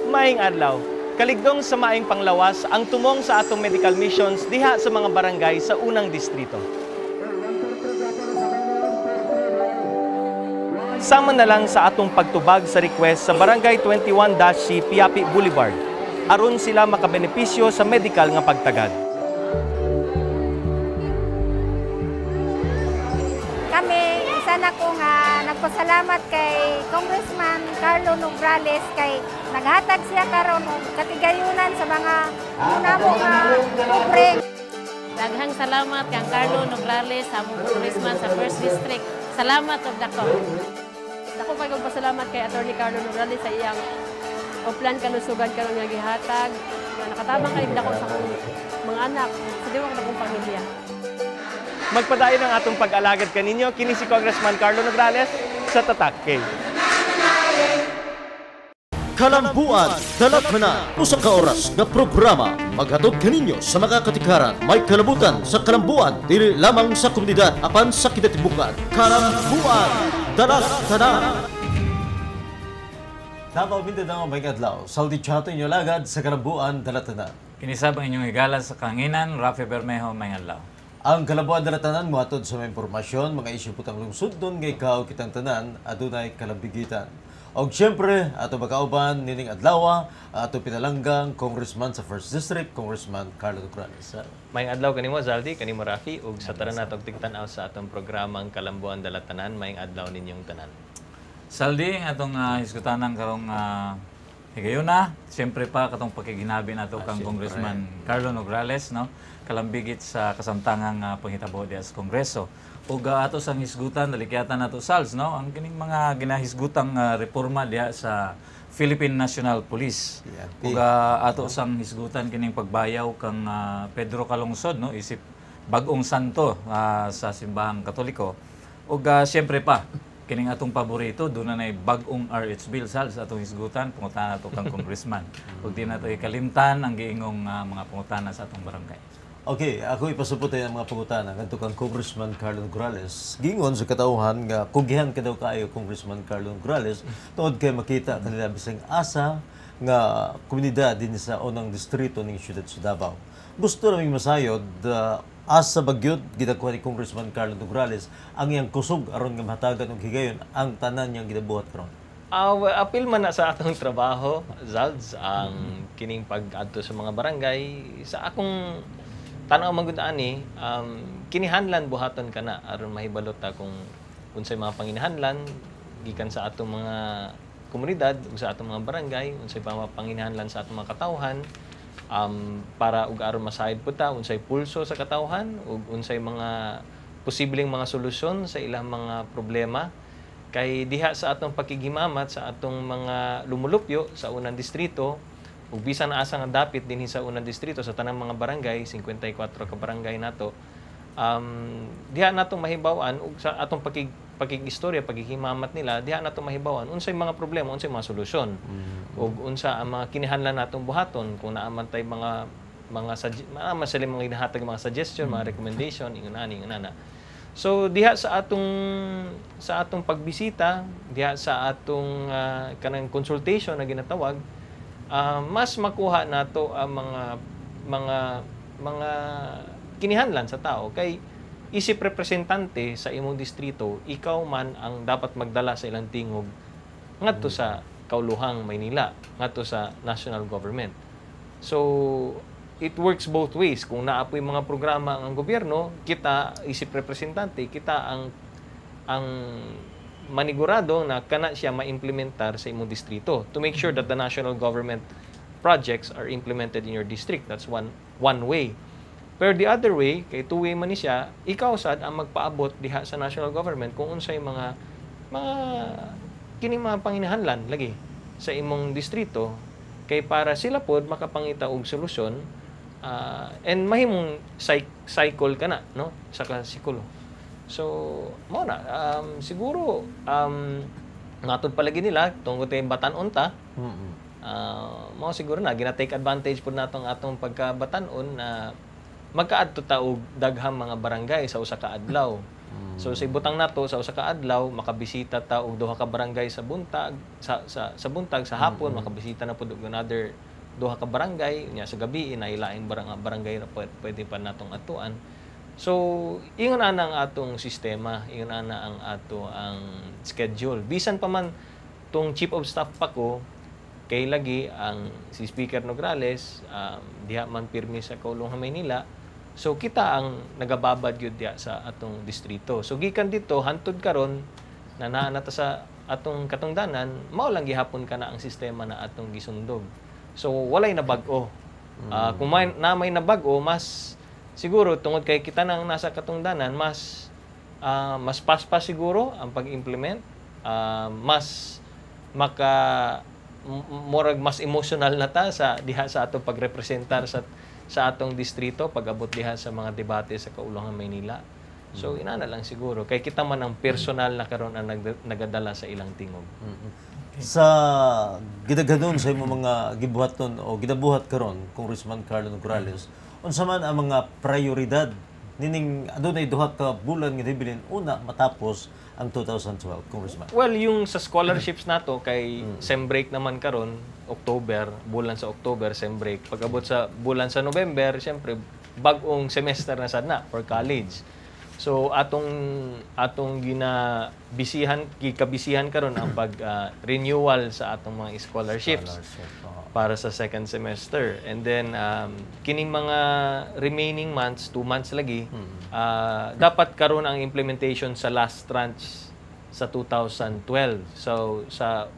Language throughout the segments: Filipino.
Maayong adlaw. Kaligdong sa maayong panglawas ang tumong sa atong medical missions diha sa mga barangay sa unang distrito. Sama na lang sa atong pagtubag sa request sa Barangay 21-C Piapi Boulevard aron sila makabenepisyo sa medical nga pagtagad. Kami, isa na ko nga nagpasalamat kay Congressman Carlo Nograles kay naghatag siya karon og katigayunan sa mga namo nga pobre. Daghang salamat kang Carlo Nograles sa among congressman sa 1st District. Salamat og dako. Ako pa pasalamat kay Attorney Carlo Nograles sa iyang oplan kalusugan karon nga gihatag nga nakatabang kay dako sa akong mga anak sa diwang akong pamilya. Magpadayon ang atong pag-alagad kaninyo kini si Congressman Carlo Nograles sa Tatak K. Kalambuan, Dalatana, usa ka oras nga programa maghatod kaninyo sa mga katikaran may kalabutan sa kalambuan dili lamang sa komunidad apan sa kinatibukan. Kalambuan, Dalatana. Davao Mindanao may adlaw. Saldi chato inyo lagad sa Kalambuan, Dalatana. Kinisabang inyong higala sa Kanginan, Rafi Bermejo, may adlaw. Ang Kalambuan Dalatanan muhatod sa mga impormasyon, mga isyu putang lungsod doon ngay kao kitang tanan adunay kalambigitan. Og siyempre, ato magkauban nining adlaw, ato pinalanggang Congressman sa 1st District, Congressman Carlo Nograles. Mayong adlaw kanimo Zaldi, kanimo Rafi ug sa tanan natong tigtan-aw sa atong programang Kalambuan Dalatanan, mayong adlaw ninyong tanan. Saldi, atong hisgutanang karong higayuna, siyempre pa katong pagkiginabi nato kang Congressman Carlo Nograles, no? Kalambigit sa kasamtangang panghitabo diha sa Kongreso. Ug ato sang hisgutan dalikyatan nato Sals, no? Ang kining mga ginahisgutang reforma diha sa Philippine National Police. Ug ato sang hisgutan kining pagbayaw kang Pedro Calungsod, no? Isip bag-ong santo sa simbahang Katoliko. Ug siyempre pa kining atong paborito doon na bag-ong RH bill Sals atong hisgutan pangutana nato kang congressman. Ug di nato ikalimtan ang giingong mga pangutana sa atong barangay. Okay, ako ipasupot ang mga pangutana ngadto kang Congressman Carlo Nograles. Gingon sa katauhan nga kugihan ka daw kaayo Congressman Carlo Nograles tungod kay makita kanila bisang asa nga komunidad din sa unang distrito ning siyudad sa Davao. Gusto naming masayod asa bagyod gidakuha ni Congressman Carlo Nograles ang iyang kusog aron nga mahatagan og higayon ang tanan niyang gidabuhat karon. Apil man na sa atong trabaho, Zalds, ang kining pag-adto sa mga barangay sa akong tanaw magudaan ni kinihanlan buhaton kana aron mahibalot ta kung unsay mga panginahanglan gikan sa atong mga komunidad ug sa atong mga barangay, unsay mga panginahanglan sa atong mga katawhan para ug aron masayod pud ta unsay pulso sa katawhan ug unsay mga posibleng mga solusyon sa ilang mga problema kay diha sa atong pakigimamat sa atong mga lumulupyo sa unang distrito ug bisan asa nga dapit dinhi sa unang distrito sa tanang mga barangay 54 ka barangay nato diha natong mahibaw-an ug sa atong pakigistorya paghihimamat nila diha natong mahibaw-an unsay mga problema unsay mga solusyon ug unsa ang mga kinahanglan natong buhaton kung naaman tay mga sila mga ginahatag mga suggestion mga recommendation ingon ana so diha sa atong pagbisita diha sa atong kanang consultation na ginatawag mas makuha nato ang mga kinihanglan sa tao kay isip representante sa imong distrito ikaw man ang dapat magdala sa ilang tingog ngadto sa kauluhang Maynila ngadto sa national government. So it works both ways. Kung naapoy mga programa ang gobyerno, kita isip representante, kita ang manigurado na kana siya ma-implementar sa imong distrito to make sure that the national government projects are implemented in your district. That's one way. Pero the other way, kay two-way man ni siya, ikaw sad ang magpaabot diha sa national government kung unsay mga kining mga panginahanglan lagi sa imong distrito kay para sila pod makapangita og solusyon and mahimong cycle kana no sa klasikulo. So, mo na siguro natod palagi nila tungod kay batan-on ta. Mo siguro na gina-take advantage pud nato ang atong pagkabatan-on na magkaadto ta og daghang mga barangay sa usa ka adlaw. So sa ibutang nato sa usa ka adlaw makabisita ta og duha ka barangay sa buntag sa buntag sa hapon makabisita na pud og another duha ka barangay nya sa gabi inailaing barangay na pwede pa natong atuan. So ingon ana ang atong sistema, ingon ana ang ang schedule. Bisan pa man tong chief of staff pa ko kay lagi ang si Speaker Nograles diha man pirmi sa Kaulungan Maynila. So kita ang nagababad gyud diha sa atong distrito. So gikan dito hantud karon na naa ta sa atong katungdanan, mao lang gihapon kana ang sistema na atong gisundog. So walay nabag-o. Kung may nabag-o, mas siguro tungod kay kita nang nasa katungdanan, mas paspas siguro ang pag-implement, mas murag mas emotional na ta sa diha sa atong pagrepresentar sa atong distrito pag-abot diha sa mga debate sa Kaulungan Maynila. So inana lang siguro kay kita man ang personal na karon ang nagadala sa ilang tingog. Sa gidaghanon sa imong mga gibuhaton o gidabuhat karon Congressman Carlo Nograles, unsa man ang mga prioridad nining adunay duha ka bulan nga hibilin una matapos ang 2012, Congressman? Well, yung sa scholarships nato kay sem break naman karon October, bulan sa October sem break. Pag-abot sa bulan sa November, syempre bag-ong semester na sad na for college. So atong gikabisihan karon ang pag renewal sa atong mga scholarships para sa second semester. And then kining mga remaining months, 2 months lagi, dapat karon ang implementation sa last tranche sa 2012. So sa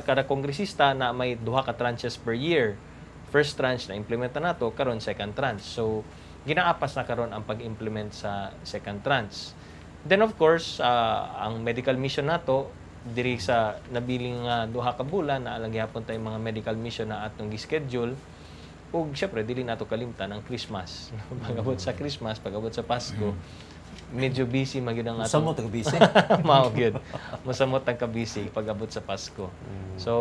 kada kongresista na may duha ka tranches per year. First tranche na implementa nato, karon second tranche. So ginaapas na karon ang pag-implement sa second tranche. Then of course, ang medical mission nato diri sa nabiling duha ka bulan na alang gihapon tay mga medical mission na atong gi-schedule. Ug syempre dili nato kalimtan ang Christmas. Pag-abot sa Christmas, pag-abot sa Pasko, medyo busy magyud ang atong Samot ang busy. mao gyud. Masamot ang kabisi pag-abot sa Pasko. So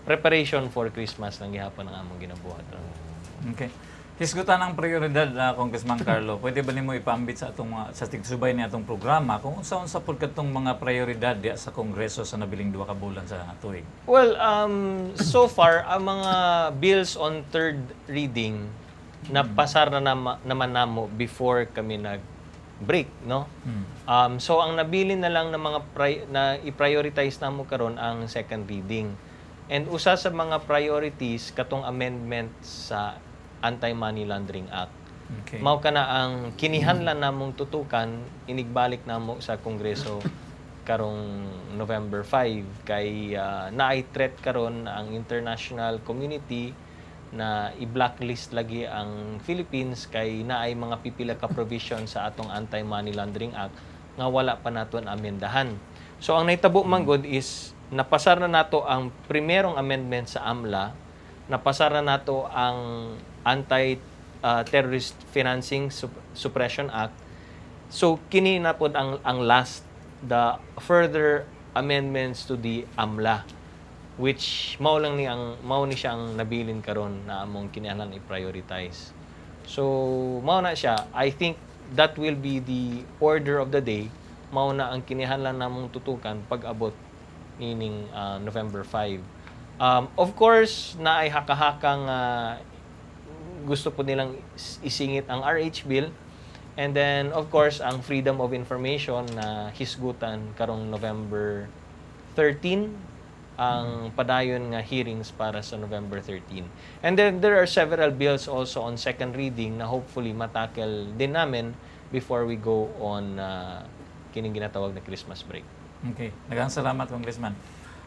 preparation for Christmas lang gihapon ang among ginabuhat. Okay. Hisgutan ang prioridad na Congressman Carlo. Pwede ba nimo ipaambit sa atong sa tigsubay ni atong programa kung unsa-unsa pud katong mga prioridad diya sa Kongreso sa nabiling duha ka bulan sa tuig? Well, so far ang mga bills on third reading napasar na naman namo before kami nag-break, no? So ang nabilin na lang ng mga na i-prioritize namo karon ang second reading. And usa sa mga priorities katong amendment sa Anti-Money Laundering Act. Okay. Mao kana ang kinihanlan namong tutukan, inigbalik namo sa Kongreso karong November 5 kay naay threat karon ang international community na i-blacklist lagi ang Philippines kay naay mga pipila ka provision sa atong Anti-Money Laundering Act nga wala pa naton amendahan. So ang naitabo manggod is napasar na nato ang primerong amendment sa AMLA, napasar na nato ang Anti-Terrorist Financing Suppression Act. So kini na pod ang last, the further amendments to the AMLA, which mao ni siya ang nabilin karon na among kinahanglan i-prioritize. So mao na siya. I think that will be the order of the day. Mao na ang kinahanglan namong tutukan pag-abot nining November 5. Of course, na ay haka-hakang gusto po nilang isingit ang RH bill. And then, of course, ang freedom of information na hisgutan karong November 13, ang padayon nga hearings para sa November 13. And then, there are several bills also on second reading na hopefully matakel din namin before we go on kining ginatawag na Christmas break. Okay. Daghang salamat, Congressman.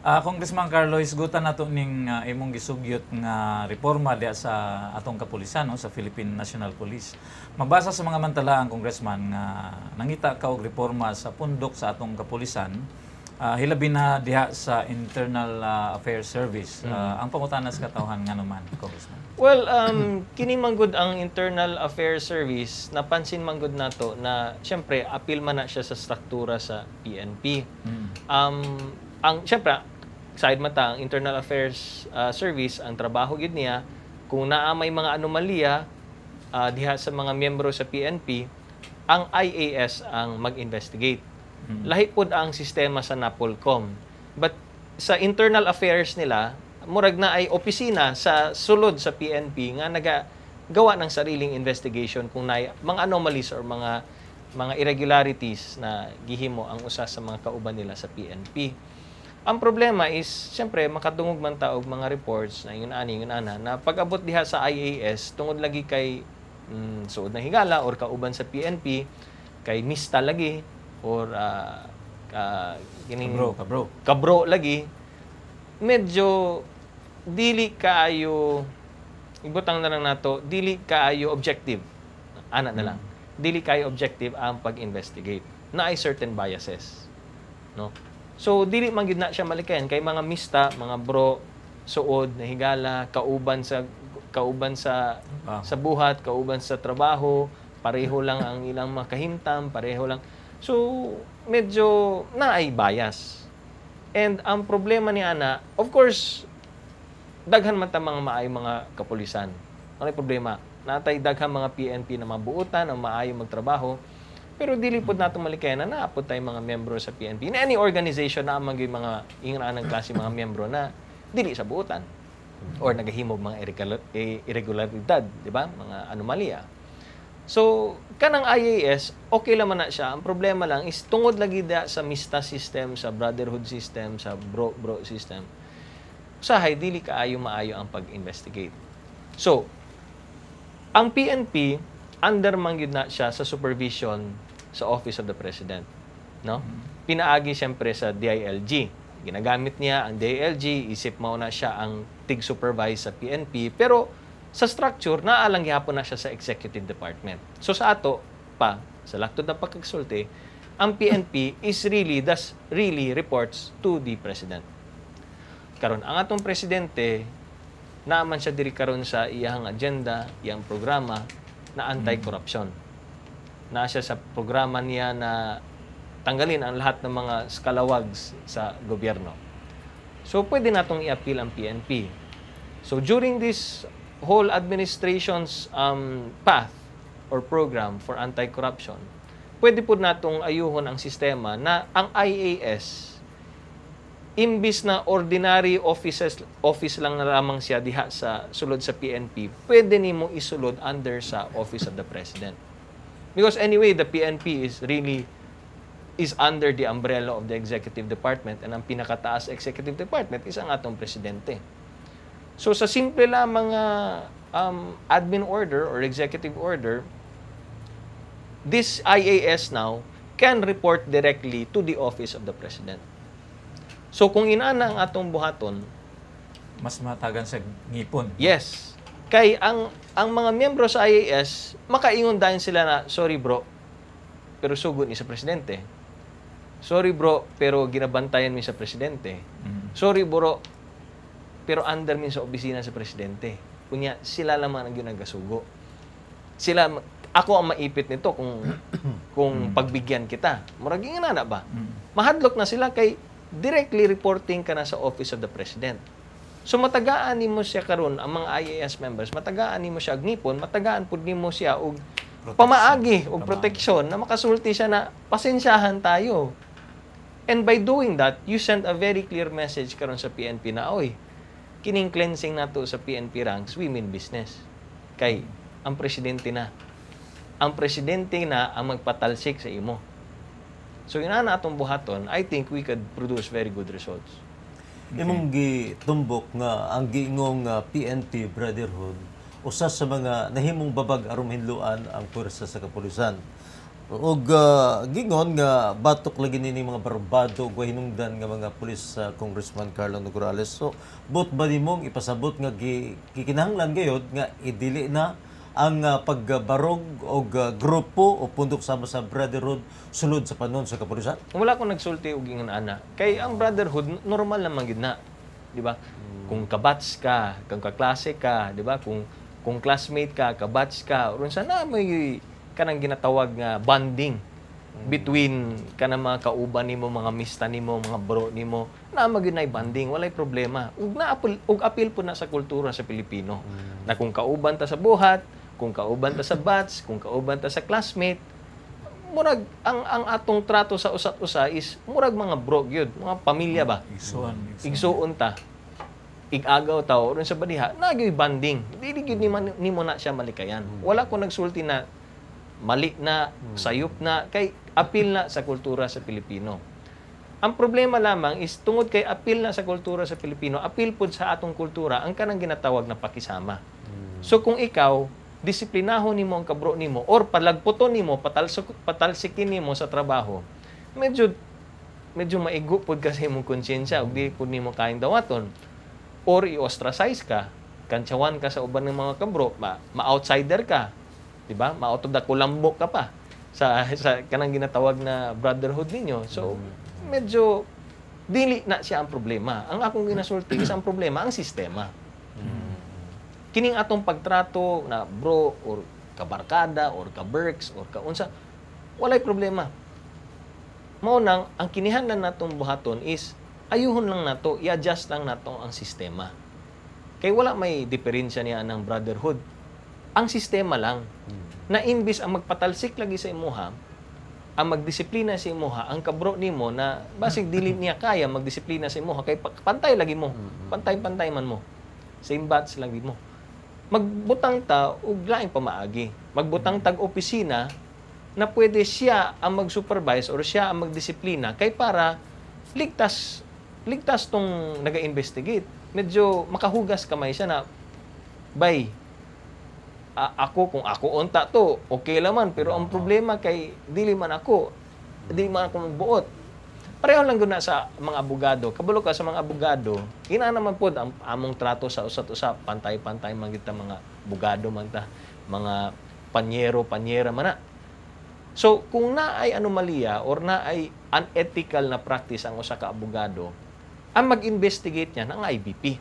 Congressman Carlo, isgutan nato ning imong gisugyot nga reforma diya sa atong kapulisan, no, sa Philippine National Police. Mabasa sa mga mantala ang Congressman nga nangita ka og reforma sa pundok sa atong kapulisan, hilabi na diha sa Internal Affairs Service. Ang pangutana sa katawhan nga naman, Congressman. Well, kini manggod ang Internal Affairs Service, napansin manggod nato na syempre apil man na siya sa struktura sa PNP. Syempre, side mata, ang Internal Affairs Service, ang trabaho gid niya, kung naa may mga anomalya diha sa mga miyembro sa PNP, ang IAS ang mag-investigate. Lahi pod ang sistema sa NAPOLCOM. But sa internal affairs nila, murag na ay opisina sa sulod sa PNP nga nagagawa ng sariling investigation kung na mga anomalies or mga irregularities na gihimo ang usa sa mga kauban nila sa PNP. Ang problema is, siyempre, makadungog man taog mga reports na yun ana, na pag-abot diha sa IAS, tungod lagi kay suod na higala or kauban sa PNP, kay mista lagi, or kabro lagi, medyo dili kaayo, ibutang na lang nato, dili kaayo objective. Ana na lang. Dili kaayo objective ang pag-investigate. Na ay certain biases. No? So, dili man gid na siya malikayan kay mga mista, mga bro, suod, na higala, kauban sa buhat, kauban sa trabaho, pareho lang ang ilang makahimtam, pareho lang. So, medyo na ay bias. And ang problema ni Ana, of course, daghan man ta mga maayong mga kapulisan. Ano yung problema? Natay daghan mga PNP na mabuutan, ang maayong magtrabaho. Pero dili pod nato malikayan na naapod tay mga miyembro sa PNP. In any organization na amang mga inganang klase mga miyembro na dili sa buutan or nagahimo mga irregularidad, di ba? Mga anomalya. So, kanang IAS, okay lang man na siya. Ang problema lang is tungod lagi da sa mista system, sa brotherhood system, sa bro system. Usahay, dili kaayo maayo ang pag-investigate. So, ang PNP, under man gyud na siya sa supervision sa Office of the President. No? Pinaagi siyempre sa DILG. Ginagamit niya ang DILG, isip mao na siya ang tig-supervise sa PNP, pero sa structure, naalang gihapon na siya sa Executive Department. So sa ato pa, sa laktod na pagkagsulti, ang PNP is really reports to the President. Karon ang atong Presidente, naaman siya diri karon sa iyang agenda, iyang programa, na anti-corruption. Na siya sa programa niya na tanggalin ang lahat ng mga scalawags sa gobyerno. So, pwede natong i-appeal ang PNP. So, during this whole administration's path or program for anti-corruption, pwede po natong ayuhon ang sistema na ang IAS, imbis na ordinary office lang na lamang siya diha sa sulod sa PNP, pwede nimo isulod under sa Office of the President. Because anyway, the PNP is under the umbrella of the Executive Department, and ang pinakataas Executive Department is ang atong Presidente. So sa simple lamang admin order or executive order, this IAS now can report directly to the Office of the President. So kung inana ang atong buhaton, mas matagan sa ngipon. yes. Kay ang mga miyembro sa IAS, makaingon dahil sila na, sorry bro, pero sugod ni sa Presidente. Sorry bro, pero ginabantayan mi sa Presidente. Sorry bro, pero under min sa opisina sa Presidente. Kunya, sila lamang ang ginagasugo. Ako ang maipit nito kung pagbigyan kita. Muraging na ba? Mahadlok na sila kay directly reporting ka na sa Office of the President. So matagaan nimo siya karon ang mga IAS members, matagaan nimo siya agnipon, matagaan pud nimo siya og pamaagi og proteksyon na makasulti siya na pasensyahan tayo. And by doing that, you send a very clear message karon sa PNP na, oy, kining cleansing nato sa PNP ranks, we mean business. Kay ang presidente na. Ang presidente na ang magpatalsik sa imo. So ina na atong buhaton, I think we could produce very good results. Imong gitumbok nga ang giingong PNP Brotherhood usa sa mga nahimong babag aron hinluan ang puwersa sa kapulisan. Og gingon nga batok lagi nini mga barbado ug hinungdan nga mga pulis sa Congressman Carlo Nograles. So, bot ba nimong ipasabot nga gikinahanglan gayud nga idili na ang pagbarog o grupo o pundok sama sa Brotherhood sulod sa panon sa kapulisan? Wala ko nagsulti og ingon ana. Kay ang Brotherhood normal naman gid na, di ba? Kung kabats ka, kung kaklase ka, di ba? Kung classmate ka, kabats ka, uron sana may kanang ginatawag nga bonding between kanang mga kauban nimo, mga mista nimo, mga bro nimo, na maginay bonding, walay problema. Ug apil po na sa kultura sa Pilipino. Na kung kauban ta sa buhat, kung kauban ta sa batch, kung kauban ta sa classmate, murag ang atong trato sa usat-usa is murag mga bro gyud, mga pamilya ba. Igsuon ta. Igagaw ta ron sa badiha, nagyoy banding. Dili gyud nimo na siya malikayan. Wala ko nagsulti na mali na, sayop na, kay apil na sa kultura sa Pilipino. Ang problema lamang is tungod kay apil na sa kultura sa Pilipino, apil pud sa atong kultura ang kanang ginatawag na pakisama. So kung ikaw disiplinahon nimo ang kabro nimo or palagputon nimo, patalsikin nimo sa trabaho, medyo maigo pud kasi imong konsyensya ug di pud nimo kaing dawaton or i-ostracize ka, kantsawan ka sa uban ng mga kabro, ma-outsider ka, di ba? Ma-out of the kulambo ka pa sa kanang ginatawag na brotherhood ninyo. So medyo dili na siya ang problema. Ang akong ginasulti is ang problema ang sistema. Kining atong pagtrato na bro or kabarkada or kaberks or kaunsa, walay problema. Mao nang ang kinihanglan natong buhaton is ayuhon lang nato, i-adjust lang nato ang sistema. Kay wala may diferensya niya ng brotherhood. Ang sistema lang na imbis ang magpatalsik lagi sa imuha, ang magdisiplina sa imuha, ang kabro nimo na basig dili niya kaya magdisiplina sa imuha kay pantay lagi mo. Pantay-pantay man mo. Same batch lagi mo. Magbutang ta og laing pamaagi. Magbutang tag opisina na pwede siya ang mag-supervise or siya ang magdisiplina kay para ligtas tong naga-investigate. Medyo makahugas kamay siya na bay ako kung ako unta to okay laman pero ang problema kay dili man ako magbuot. Pareho lang gud na sa mga abogado. Kabalo ka sa mga abogado, ina naman pod ang among trato sa usat-usap, pantay-pantay man kita mga abogado man ta, mga panyera man na. So, kung naay anomalya or naay unethical na practice ang usa ka abogado, ang mag-investigate niyan ang IBP,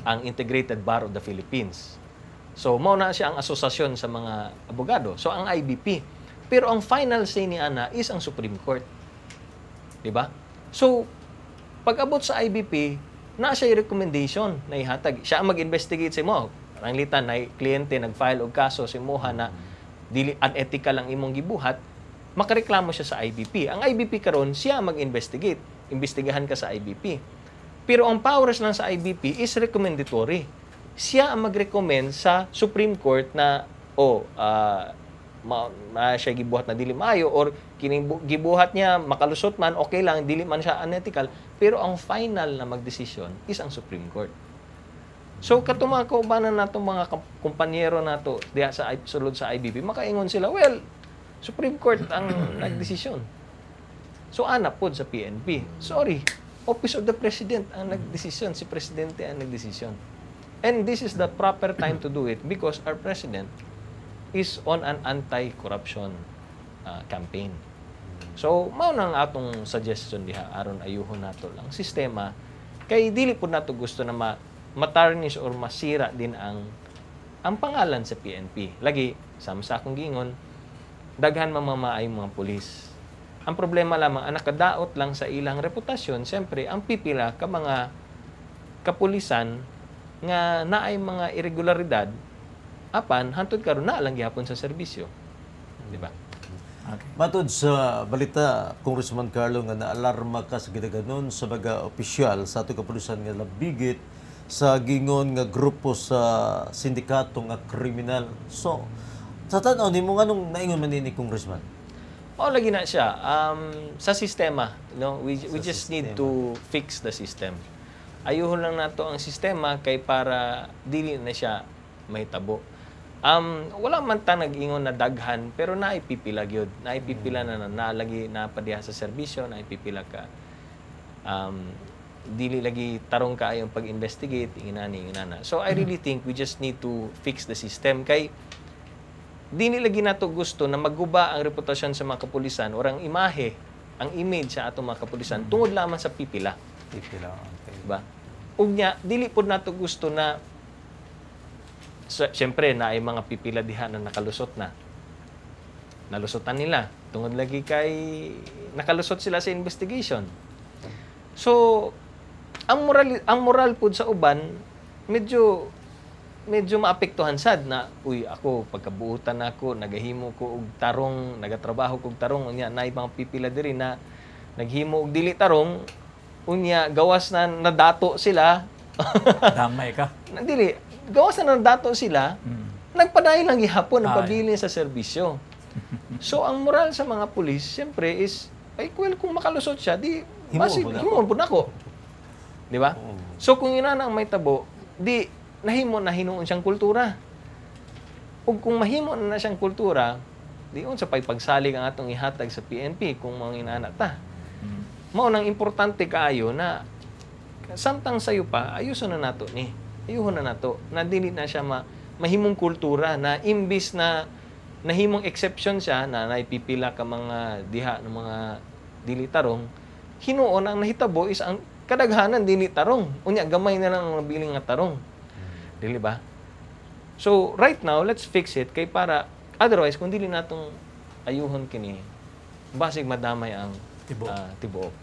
ang Integrated Bar of the Philippines. So, mao na siya ang asosasyon sa mga abogado. So, ang IBP. Pero ang final say ni ana is ang Supreme Court. Diba? So, pag-abot sa IBP, na siya recommendation na ihatag. Siya ang mag-investigate sa mo. Ranglitan na kliyente nag-file og kaso sa imuha na dili unethical ang imong gibuhat, makareklamo siya sa IBP. Ang IBP karon siya mag-investigate. Imbestigahan ka sa IBP. Pero ang powers lang sa IBP is recommendatory. Siya ang mag-recommend sa Supreme Court na siya gibuhat na dili maayo or kining gibuhat niya makalusot man okay lang, dili man siya unethical, pero ang final na magdesisyon is ang Supreme Court. So katong mga kaubanan nato mga kumpanyero nato diha sa sulod sa IBP, makaingon sila, well, Supreme Court ang nagdesisyon. So ana pod sa PNP, sorry, Office of the President ang nagdesisyon, si Presidente ang nagdesisyon. And this is the proper time to do it because our President is on an anti-corruption campaign. So, mao nang atong suggestion diha aron ayuhon nato lang sistema kay dili pud nato gusto na matarnish or masira din ang pangalan sa PNP. Lagi sa akong gingon, daghan mamamaay mga pulis. Ang problema lamang ang nakadaot lang sa ilang reputasyon, siyempre ang pipila ka mga kapulisan nga naay mga irregularidad apan hantod karon na lang gihapon sa serbisyo, di ba? Okay. Matod sa balita, Congressman Carlo, nga naalarma ka sa gidaganon sa mga opisyal sa ato kapulisan nga labigit sa gingon nga grupo sa sindikato nga kriminal. So, sa tanaw nimo nganong naingon man ni Congressman? Lagi na siya sa sistema, no? We just need to fix the system. Ayuhon lang nato ang sistema kay para dili na siya mahitabo. Wala man ta nag-ingon na daghan pero naipipila gyud. Naipipila na nalagi na padiha sa serbisyo, naipipila ka. Dili lagi tarong ka ayong pag-investigate, inana. So I really think we just need to fix the system kay dili lagi nato gusto na magguba ang reputasyon sa mga kapulisan or ang imahe, ang image sa atong mga kapulisan tungod lamang sa pipila. Pipila, okay. Diba? Ug nya dili pud nato gusto na siyempre na ay mga pipila diha na nakalusot na. Nalusotan nila. Tungod lagi kay nakalusot sila sa investigation. So, ang moral pud sa uban, medyo medyo maapektuhan sad na uy ako pagkabuutan ako nagahimo ko og tarong nagatrabaho ko og tarong unya naay mga pipila diri na naghimo og dili tarong unya gawas na nadato sila Damay ka. dili gawas na nadato sila nagpadayon lang gihapon ang pabili sa serbisyo. So ang moral sa mga pulis siyempre is ay well kung makalusot siya di himo po nako. Di ba? So kung ina na ang may tabo di nahimo na hinuon siyang kultura. Ug kung mahimo na siyang kultura, diyon sa pagsalig ang atong ihatag sa PNP kung mga inana ta. Mao nang importante kaayo na samtang sayo pa ayuson na nato ni. Ayuhon na nato na dili na siya mahimong kultura na imbis na nahimong exception siya na naipipila ka mga diha ng mga dili tarong, hinuon ang nahitabo is ang kadaghanan dili tarong. Unya gamay na lang ang nabiling nga tarong. Dili ba? So right now let's fix it kay para otherwise kung dili natong ayuhon kini basig madamay ang tibuok.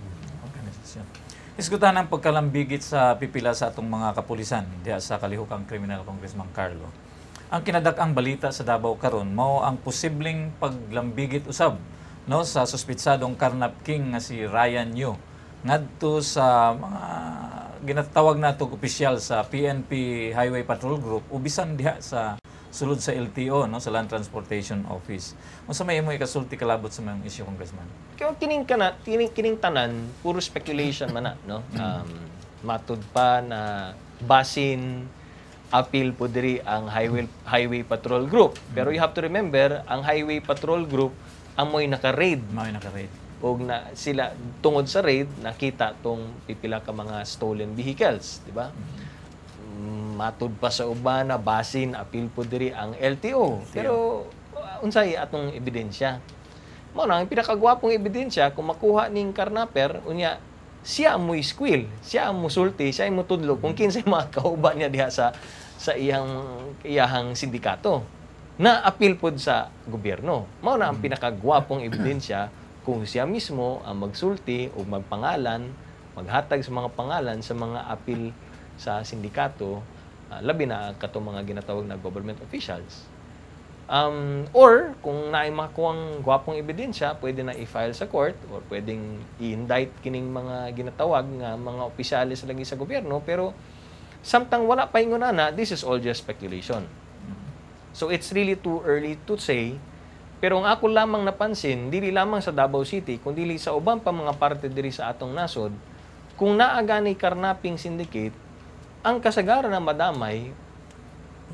Organisasyon. Isgutan ang pagkalambigit sa pipila sa atong mga kapulisan diha sa kalihukang kriminal Congressman Carlo. Ang kinadak-ang balita sa Davao karon mao ang posibleng paglambigit usab no sa suspitsadong karnap king nga si Ryan Yu ngadto sa mga ginatawag natong opisyal sa PNP Highway Patrol Group o bisan diha sa sulod sa LTO no sa Land Transportation Office. Unsa may imo ikasulti kalabot sa mga issue, Congressman? Kaya kining tanan puro speculation man na no. Matud pa na basin appeal po diri ang Highway Patrol Group. Pero you have to remember ang Highway Patrol Group amoy naka-raid. Og na sila tungod sa raid nakita tong pipila ka mga stolen vehicles, di ba? Matud pa sa uban na basin appeal po diri ang LTO. Pero unsay atong ebidensya? Mao na ang pinakagwapong ebidensya kung makuha ning karnaper unya siya mo squill, siya mo sulti, siya mo tudlo kung kinsay mga kauban niya diha sa iyahang sindikato na appeal pod sa gobyerno. Mao na ang pinakagwapong ebidensya kung siya mismo ang magsulti o magpangalan, maghatag sa mga pangalan sa mga appeal sa sindikato, labi na katong mga ginatawag na government officials. Or, kung naay makuwang gwapong ebidensya, pwede na i-file sa court or pwedeng i-indict kining mga ginatawag nga mga opisyalis lagi sa gobyerno, pero samtang wala pa ingunana, this is all just speculation. So, it's really too early to say. Pero ang ako lamang napansin, dili lamang sa Davao City, kundi sa ubang pa mga parte diri sa atong nasod, kung naaga ni karnaping syndicate, ang kasagaran na madamay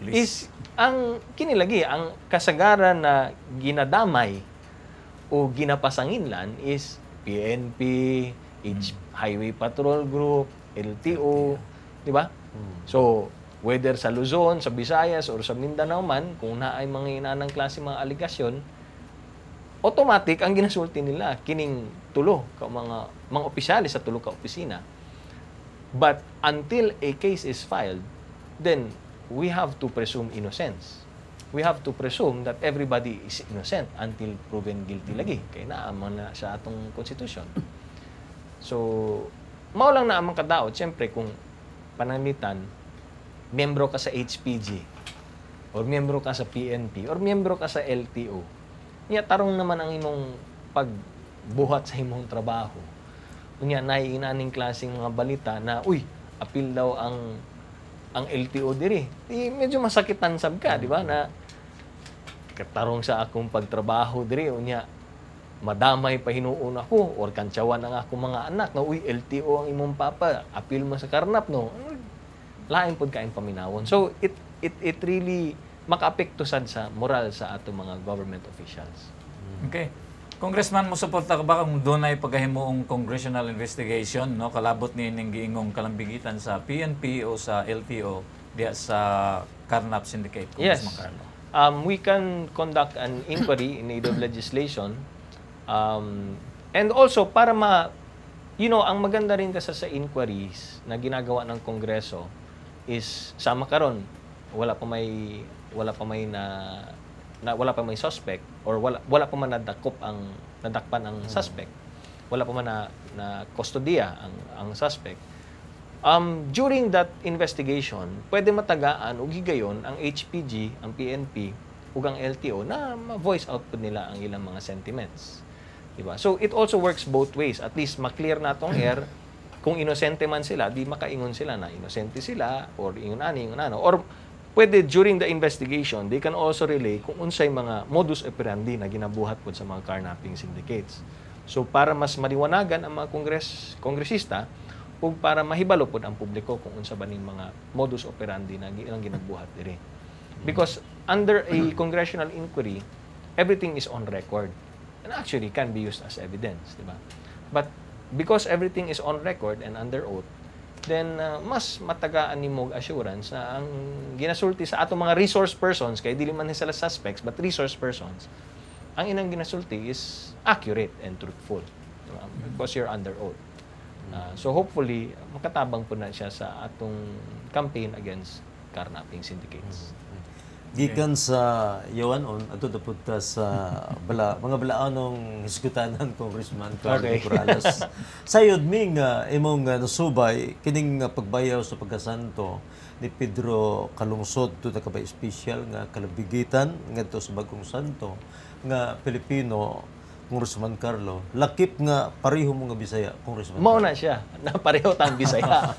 is ang kinilagi, ang kasagaran na ginadamay o ginapasanginlan is PNP, Highway Patrol Group, LTO, di ba? So, whether sa Luzon, sa Visayas, or sa Mindanao man, kung naay mga inanang klase mga aligasyon, automatic ang ginasulti nila kining tulo ka mga opisyalis sa tulo ka opisina. But until a case is filed, then we have to presume innocence. We have to presume that everybody is innocent until proven guilty lagi. Kaya naaman na sa atong konstitusyon. So, mao lang na amang kadaot. Siyempre, kung panamitan, miyembro ka sa HPG, or miyembro ka sa PNP, or miyembro ka sa LTO, niya tarong naman ang imong pagbuhat sa imong trabaho. Unya naiinaning klaseng mga balita na uy, apil daw ang LTO diri. Medyo masakitan sab ka, di ba? Na katarong sa akong pagtrabaho diri unya madamay pa hinuon ako or kantsawan ang akong mga anak na uy, LTO ang imong papa, apil mo sa karnap no. Lain pod kaayong paminawon. So it really makaapekto sad sa moral sa ato mga government officials. Okay. Congressman, mo suporta ka ba kung doon ay paghahimuong congressional investigation no kalabot ni ning giingong kalambigitan sa PNP o sa LTO diya sa Carnap Syndicate, Congressman Carlo? We can conduct an inquiry in aid of legislation. And also para ang maganda rin kasi sa inquiries na ginagawa ng Kongreso is sama karon wala pa may suspect or wala pa man nadakpan ang suspect. Wala pa man na kustodiya ang suspect. During that investigation, pwede matagaan o higayon ang HPG, ang PNP, ug ang LTO na ma-voice out po nila ang ilang mga sentiments. Diba? So, it also works both ways. At least, maklear na itong air. Kung inosente man sila, di makaingon sila na inosente sila or ingon ano. Or, pwede during the investigation, they can also relay kung unsay mga modus operandi na ginabuhat po sa mga carnapping syndicates. So, para mas maliwanagan ang mga kongresista, ug para mahibalo po ang publiko kung unsa ba ning mga modus operandi na ilang ginabuhat diri. Because under a congressional inquiry, everything is on record and actually can be used as evidence, di ba? But because everything is on record and under oath, then mas matagaan nimo assurance na ang ginasulti sa atong mga resource persons, kay dili man sila suspects but resource persons, ang inang ginasulti is accurate and truthful, di ba? Because you're under oath. So hopefully, makatabang po na siya sa atong campaign against carnapping syndicates. Gikan sa yawanon, ato dapat sa mga balaanong hiskutanan Congressman Carlo Corrales. Sayod ming imong nasubay, kining pagbayaw sa pagkasanto ni Pedro Calungsod, ito na kabay special nga kalabigitan nga ito sa Bagong Santo, nga Pilipino, Congressman Carlo, lakip nga pareho mo nga Bisaya, Congressman Mao na siya, na pareho tang Bisaya.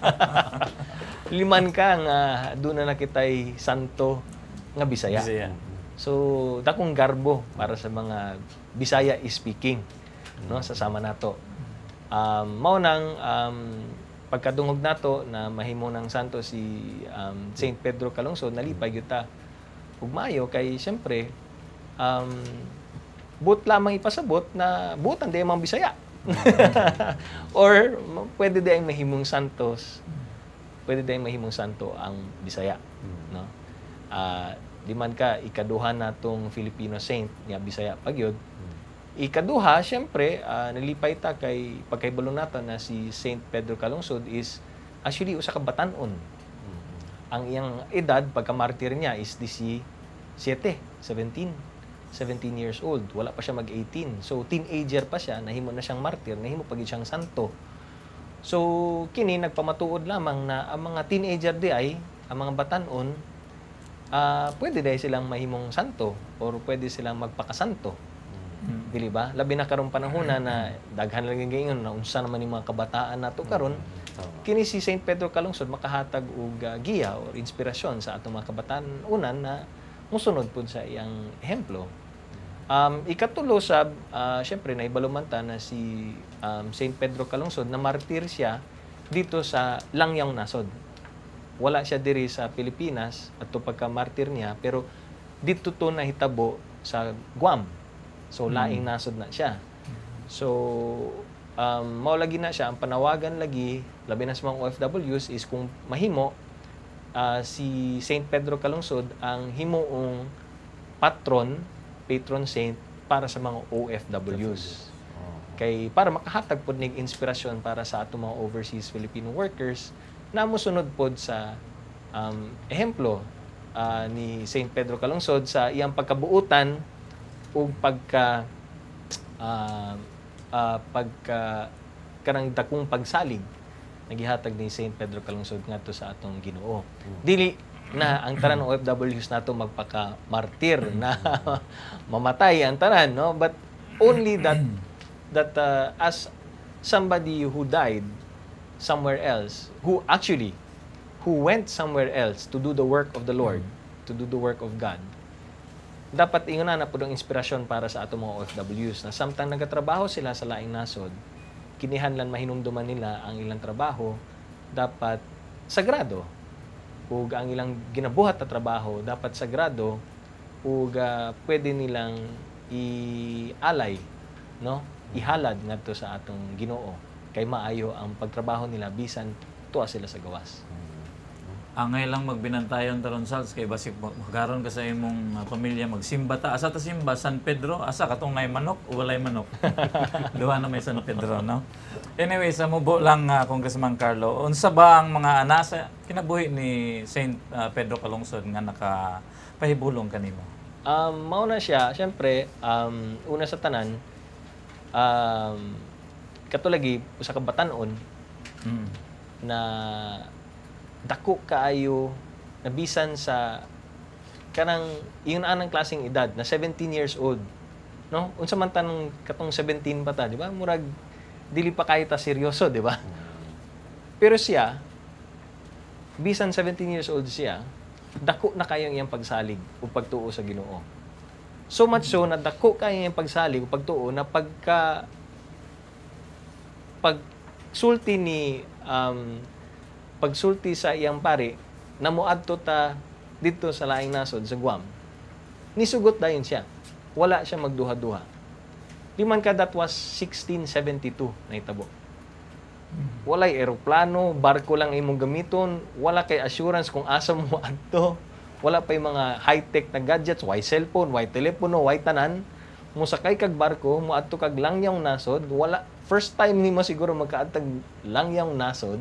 Liman ka nga doon na nakitay santo nga Bisaya. So, dakong garbo para sa mga Bisaya speaking, no, sasama nato. Mao nang pagkadungog nato na mahimo ng santo si Saint Pedro Calungsod, nalipay gyud ta. Ug maayo kay siyempre but lamang ipasabot na butan di mang Bisaya. Or pwede di mahimong santos. Pwede di mahimong santo ang Bisaya, no? Di man ka ikaduha natong Filipino saint nga Bisaya pagyud. Ikaduha, syempre, nalipay ta kay pagkaibalo nato na si Saint Pedro Calungsod is actually usa ka batan-on. Ang iyang edad pagka-martir niya is 17 years old. Wala pa siya mag-18. So, teenager pa siya, nahimo na siyang martir, nahimo pagid siyang santo. So, kini nagpamatuod lamang na ang mga teenager di ay, ang mga batanon, pwede dahil silang mahimong santo or pwede silang magpakasanto. Dili ba? Labi na karong panahon na daghan lang ngayon na unsa naman yung mga kabataan nato karon. Kini si Saint Pedro Calungsod makahatag og giya or inspirasyon sa atong mga kabataan unan na musunod pud sa iyang ehemplo. Ikatulo sab, syempre naibalumanta na si Saint Pedro Calungsod na martir siya dito sa Langyang nasod. Wala siya diri sa Pilipinas at pagka-martir niya, pero dito to nahitabo sa Guam. So laing nasod na siya. So mao lagi na siya ang panawagan lagi labi na sa mga OFWs is kung mahimo si Saint Pedro Calungsod ang himuong patron saint para sa mga OFWs. Kay para makahatag pod ning inspirasyon para sa atong mga overseas Filipino workers na mosunod pod sa ehemplo ni Saint Pedro Calungsod sa iyang pagkabuutan ug kanang dakong pagsalig nagihatag ni Saint Pedro Calungsod ngadto sa atong Ginoo. Dili na ang tanan ng OFWs nato magpaka-martir na mamatay ang tanan, no? But only that as somebody who died somewhere else, who went somewhere else to do the work of the Lord, to do the work of God, dapat inguna na po ng inspirasyon para sa atong mga OFWs na samtang nagatrabaho sila sa laing nasod, kinihanlan mahinumduman nila ang ilang trabaho, dapat sagrado. Ug ang ilang ginabuhat na trabaho, dapat sagrado, ug pwede nilang ialay, no? Ihalad ngadto sa atong Ginoo. Kay maayo ang pagtrabaho nila bisan tuwa sila sa gawas. Angay lang magbinantayon taron Sals kay basig magaron ka sa imong pamilya magsimba ta. Asa ta simba San Pedro, asa katong nay manok o walay manok. Duha na may San Pedro, no? Anyway, sa mubo lang Congressman Carlo, unsa ba ang mga anasa kinabuhi ni Saint Pedro Calungsod nga nakapahibulong kanimo? Mao na siya, syempre, una sa tanan, katulagi usa ka batan-on. na dako kaayo na bisan sa kanang yung anang klaseng edad na 17 years old, no? Unsa man tanong katong 17 pa ta, di ba? Murag dili pa kayo ta seryoso, di ba? Pero siya, bisan 17 years old siya, dako na kayo iyang pagsalig o pagtuo sa Ginoo. So much so na dako kayo iyang pagsalig o pagtuo na pagsulti ni pagsulti sa iyang pari na moadto ta dito sa laing nasod sa Guam. Nisugot dayon siya. Wala siya magduha-duha. Di man ka that was 1672 na itabo. Walay eroplano, barko lang imong gamiton, wala kay assurance kung asa mo adto, wala pa yung mga high-tech na gadgets, why cellphone, why telepono, why tanan, mo sakay kag barko, mo adto kag langyang nasod, wala, first time nimo siguro magkaadtag langyang nasod,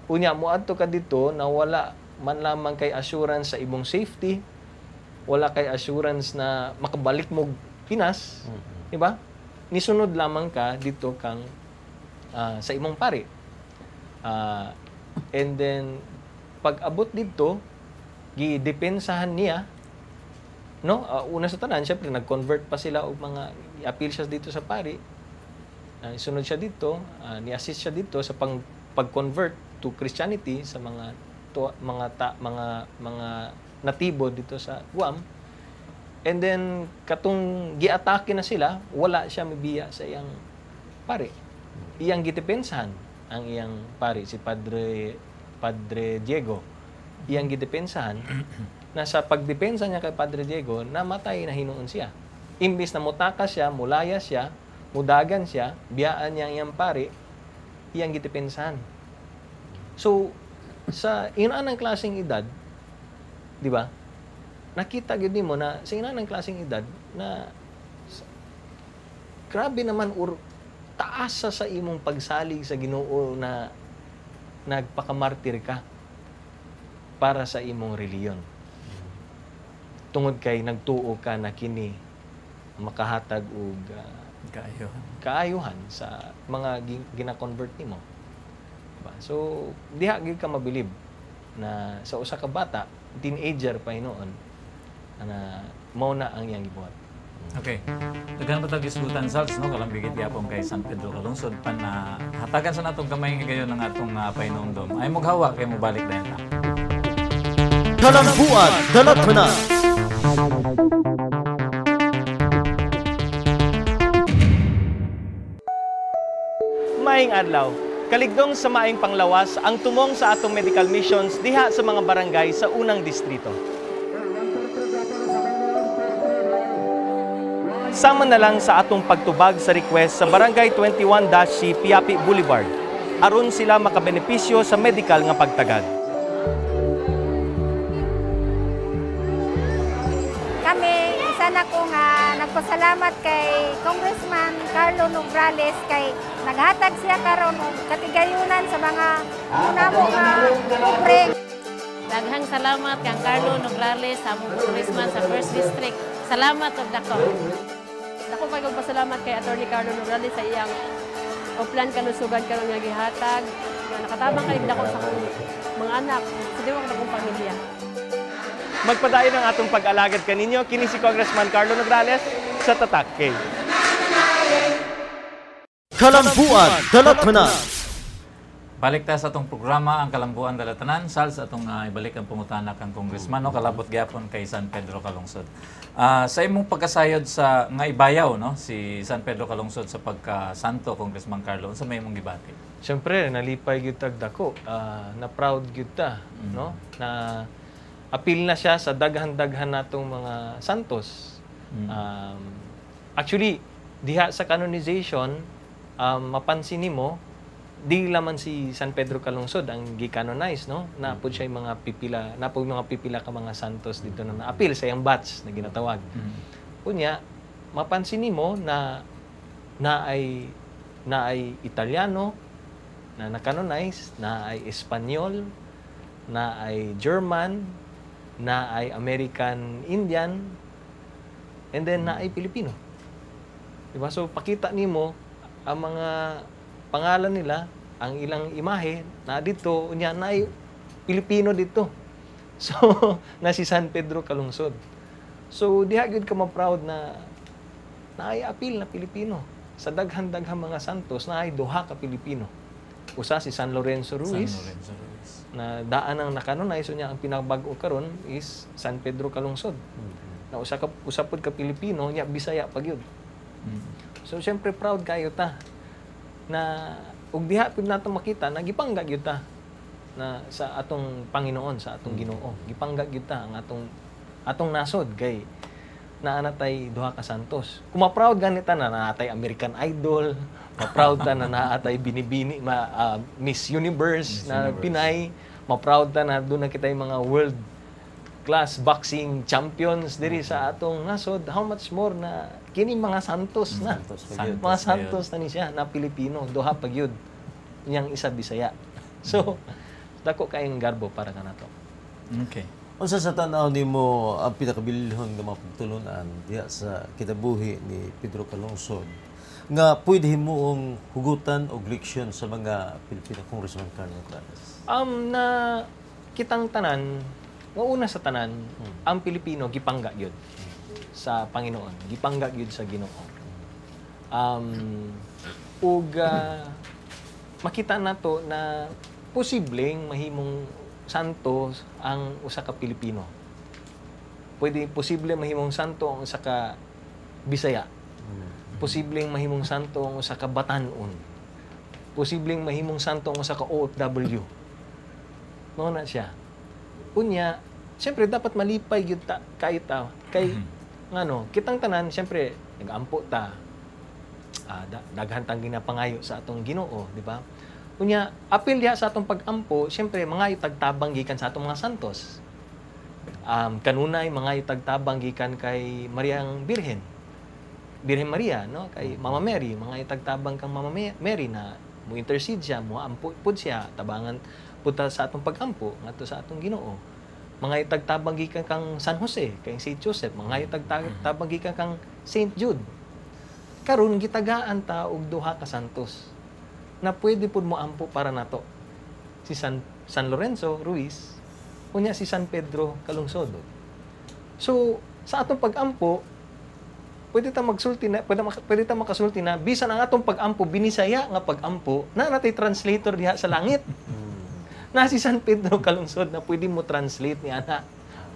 unya mo adto ka dito na wala man lamang kay assurance sa imong safety, wala kay assurance na makabalik mo Pinas, di ba? Nisunod lamang ka dito kang sa imong pari. And then, pag abot dito, gidepensahan niya, no? Una sa tanan, syempre, nag-convert pa sila o mga, i-appeal siya dito sa pari. Sunod siya dito, ni-assist siya dito sa pag-convert to Christianity sa mga natibo dito sa Guam. And then, katong giatake na sila, wala siya mabiya sa iyang pari. Iyang gidepensahan ang iyang pari, si Padre Diego. Iyang gidepensahan na sa pagdepensa niya kay Padre Diego, namatay na hinuon siya. Imbis na mutakas siya, mulaya siya, mudagan siya, biyaan niya ang iyang pari, iyang gidepensahan. So, sa inanang klaseng edad, di ba? Nakita gyud nimo na sa inanang klaseng edad na grabe naman taasa sa imong pagsalig sa Ginoo na nagpakamartir ka para sa imong reliyon. Tungod kay nagtuo ka na kini makahatag og kaayuhan sa mga gina-convert nimo. Diba? So, diha gyud ka mabilib na sa usa ka bata, teenager pa hinoon, na mao na ang iyang gibuhat. Okay. Daghan pa tag isgutan Salz, no? Kalambigit yapon kay San Pedro Calungsod pan na hatagan sa natong kamay nga gayon ng atong painumdom. Ay moghawak kay mo balik dayon ta. Kalambuan, dalatana. Maayong adlaw. Kaligdong sa maayong panglawas ang tumong sa atong medical missions diha sa mga barangay sa unang distrito. Sama na lang sa atong pagtubag sa request sa Barangay 21-C Piapi Boulevard aron sila makabenepisyo sa medical nga pagtagad. Kami, isa na ko nga nagpasalamat kay Congressman Carlo Nograles kay naghatag siya karon og katigayunan sa mga unamo nga pobre. Daghang salamat kang Carlo Nograles sa among congressman sa 1st District. Salamat og dako. Ako pa kong pasalamat kay Attorney Carlo Nograles sa iyang oplan kanusugan karon nga gihatag. Nga nakatabang kay dako sa akong mga anak, sa diwang akong pamilya. Magpadayon ang atong pag-alagad kaninyo kini si Congressman Carlo Nograles sa Tatak K. Kalambuan, dalatana. Balik ta sa atong programa ang Kalambuan Dalatanan. Salz atong ibalik ang pangutana kang congressman no kalabot gyapon kay San Pedro Calungsod. Sa imong pagkasayod sa nga ibayaw no si San Pedro Calungsod sa pagka-santo Congressman Carlo unsa may imong gibati? Siyempre, nalipay gyud tag dako. Na proud gyud ta, no? Na appeal na siya sa daghan-daghan natong mga santos. Actually, diha sa canonization, mapansin nimo di laman si San Pedro Calungsod ang gi-canonize, no? Napod siya yung mga pipila ka mga santos dito na na-appeal sa iyang batch na ginatawag. Unya, mapansin nimo na ay Italiano na na-canonize, na ay Espanyol, na ay German, na ay American Indian, and then na ay Pilipino. Diba? So, pakita nimo ang mga pangalan nila ang ilang imahe na dito unya naay Pilipino dito. So na si San Pedro Kalungsod. So diha gyud ka ma-proud na naay apil na Pilipino. Sa daghan-daghang mga santos naay duha ka Pilipino. Usa si San Lorenzo Ruiz. San Lorenzo Ruiz. Na daan ang nakanunay, so niya ang pinabag-o karon is San Pedro Kalungsod. Na usa pod ka Pilipino, nya Bisaya pag yun. So syempre proud kayo ta na ug diha pud nato makita na gipangga gyud ta na sa atong Panginoon, sa atong Ginoo. Gipangga gyud ta ang atong nasod kay naa natay duha ka santos. Kung ma-proud ganita na naatay American Idol, ma-proud ta na naatay binibini Miss Universe na Pinay, ma-proud ta na doon na kita yung mga world class boxing champions diri sa atong nasod. How much more na kini mga santos na. Mga santos na ni siya na Pilipino, duha pag yun. Yang isa Bisaya. So, dako kayong garbo para kanato. Okay. Unsa sa tanaw nimo ang pinakabilhon nga mga pagtulunan diha sa kinabuhi ni Pedro Kalungsod nga pwede himuong hugutan og leksyon sa mga Pilipino Congressman Carlo Nograles? Na kitang tanan, una sa tanan, ang Pilipino gipangga gyud sa Panginoon, gipangga gyud sa Ginoo. Ug makita nato na posibleng mahimong santo ang usa ka Pilipino. Posible mahimong santo ang usa ka Bisaya. Posibleng mahimong santo ang usa ka Batanon. Posibleng mahimong santo ang usa ka OFW. Mao na siya. Unya, siyempre dapat malipay gyud ta kay ngano, kitang tanan siyempre nag-ampo ta. Daghan tang ginapangayo sa atong Ginoo, di ba? Unya, apil diha sa atong pag-ampo, siyempre, mga itagtabang gikan sa atong mga santos. Kanunay, mga itagtabang gikan kay Mariang Birhen Maria, no? Kay Mama Mary, mga itagtabang kang Mama Mary na mo intercede siya, mo ampo pud siya, tabangan puta sa atong pag-ampo, ngadto sa atong Ginoo. Mga itagtabang gikan kang San Jose, kay Saint Joseph, mga itagtabang gikan kang Saint Jude. Karon gitagaan ta og duha ka santos na pwede po mo ampo para nato. Si San Lorenzo Ruiz, unya si San Pedro Kalungsod. So, sa atong pag-ampo, pwede ta makasulti na bisan ang atong pag-ampo binisaya nga pag-ampo na natay translator diha sa langit. Na si San Pedro Kalungsod na pwede mo translate ni ana.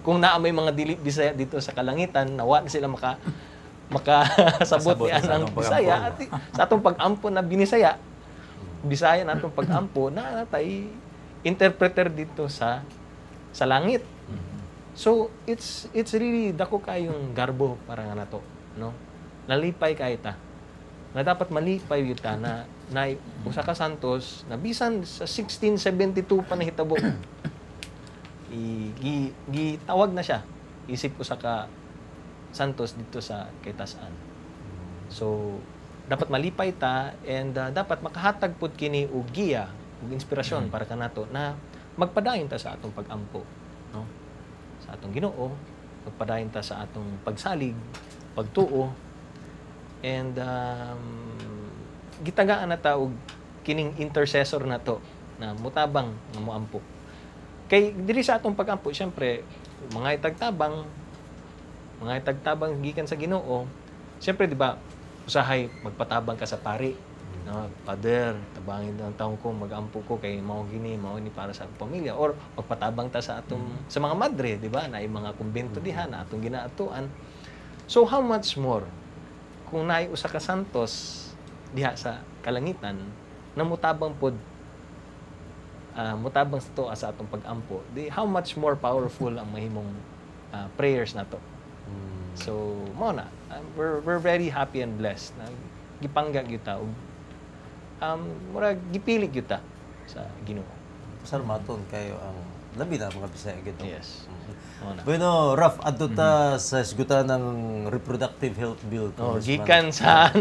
Kung naa may mga dili Bisaya dito sa kalangitan, nawa na sila makasabot ni anang Bisaya at sa atong pag-ampo na binisaya, Bisaya na itong pag-ampo na natay interpreter dito sa langit. So, it's really dako kayong garbo para nga nato, no? Nalipay kay ta. Na dapat malipay yun ta na usa ka santos na bisan sa 1672 pa nahitabo. Gitawag na siya. Isip usa ka santos dito sa Kaytasan. So, dapat malipay ta and dapat makahatag pud kini og giya ug inspirasyon para kanato na magpadayon ta sa atong pag-ampo, no? Sa atong Ginoo, magpadayon ta sa atong pagsalig, pagtuo, and gitagaan na ta og kining intercessor nato na mutabang nga moampo. Kay diri sa atong pag-ampo, syempre mga itagtabang gikan sa Ginoo, syempre di ba usahay magpatabang ka sa pari, no? Father, tabangin ang taong ko, mag-ampo ko kay mao ni para sa pamilya, or magpatabang ta sa atong sa mga madre, di ba? Na mga kumbento diha na atong ginaatuan. So how much more kung naay usa ka santos diha sa kalangitan na mutabang pod mutabang sa atong pag-ampo, di how much more powerful ang mahimong prayers nato. So, mo na. We're very happy and blessed na gipangga gyud ta ug murag gipili gyud ta sa Ginoo. Salmaton kayo ang labi na mga Bisaya gyud. Yes. Mo na. Bueno, Raf, adto ta sa isgutan ng reproductive health bill. Gikan sa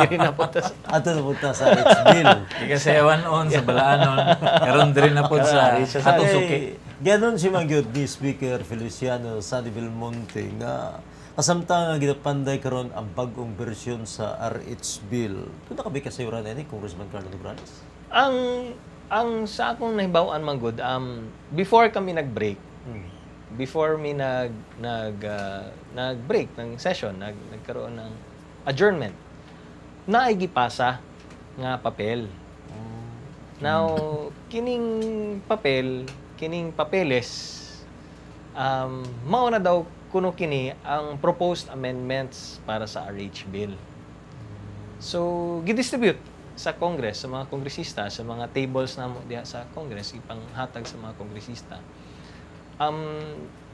diri na punta sa Adto na punta sa health bill. Ikasayawan on sa balaanon, karon diri na pod sa atong suki. Ganon si Magyod ni Speaker Feliciano Sanibel Monte nga Asamtang nga ginapanday karon ang bagong bersyon sa RH Bill. Kung nakabay ka sa yuran ni Congressman Carlo Nograles? Ang sa akong nahibawan man gud, before kami nag-break, before mi nag-break ng session, nagkaroon ng adjournment, naay gipasa nga papel. Now, kining papeles, mao na daw kuno kini ang proposed amendments para sa RH bill. So, gidistribute sa Congress, sa mga kongresista, sa mga tables na diha sa Congress, ipanghatag sa mga kongresista.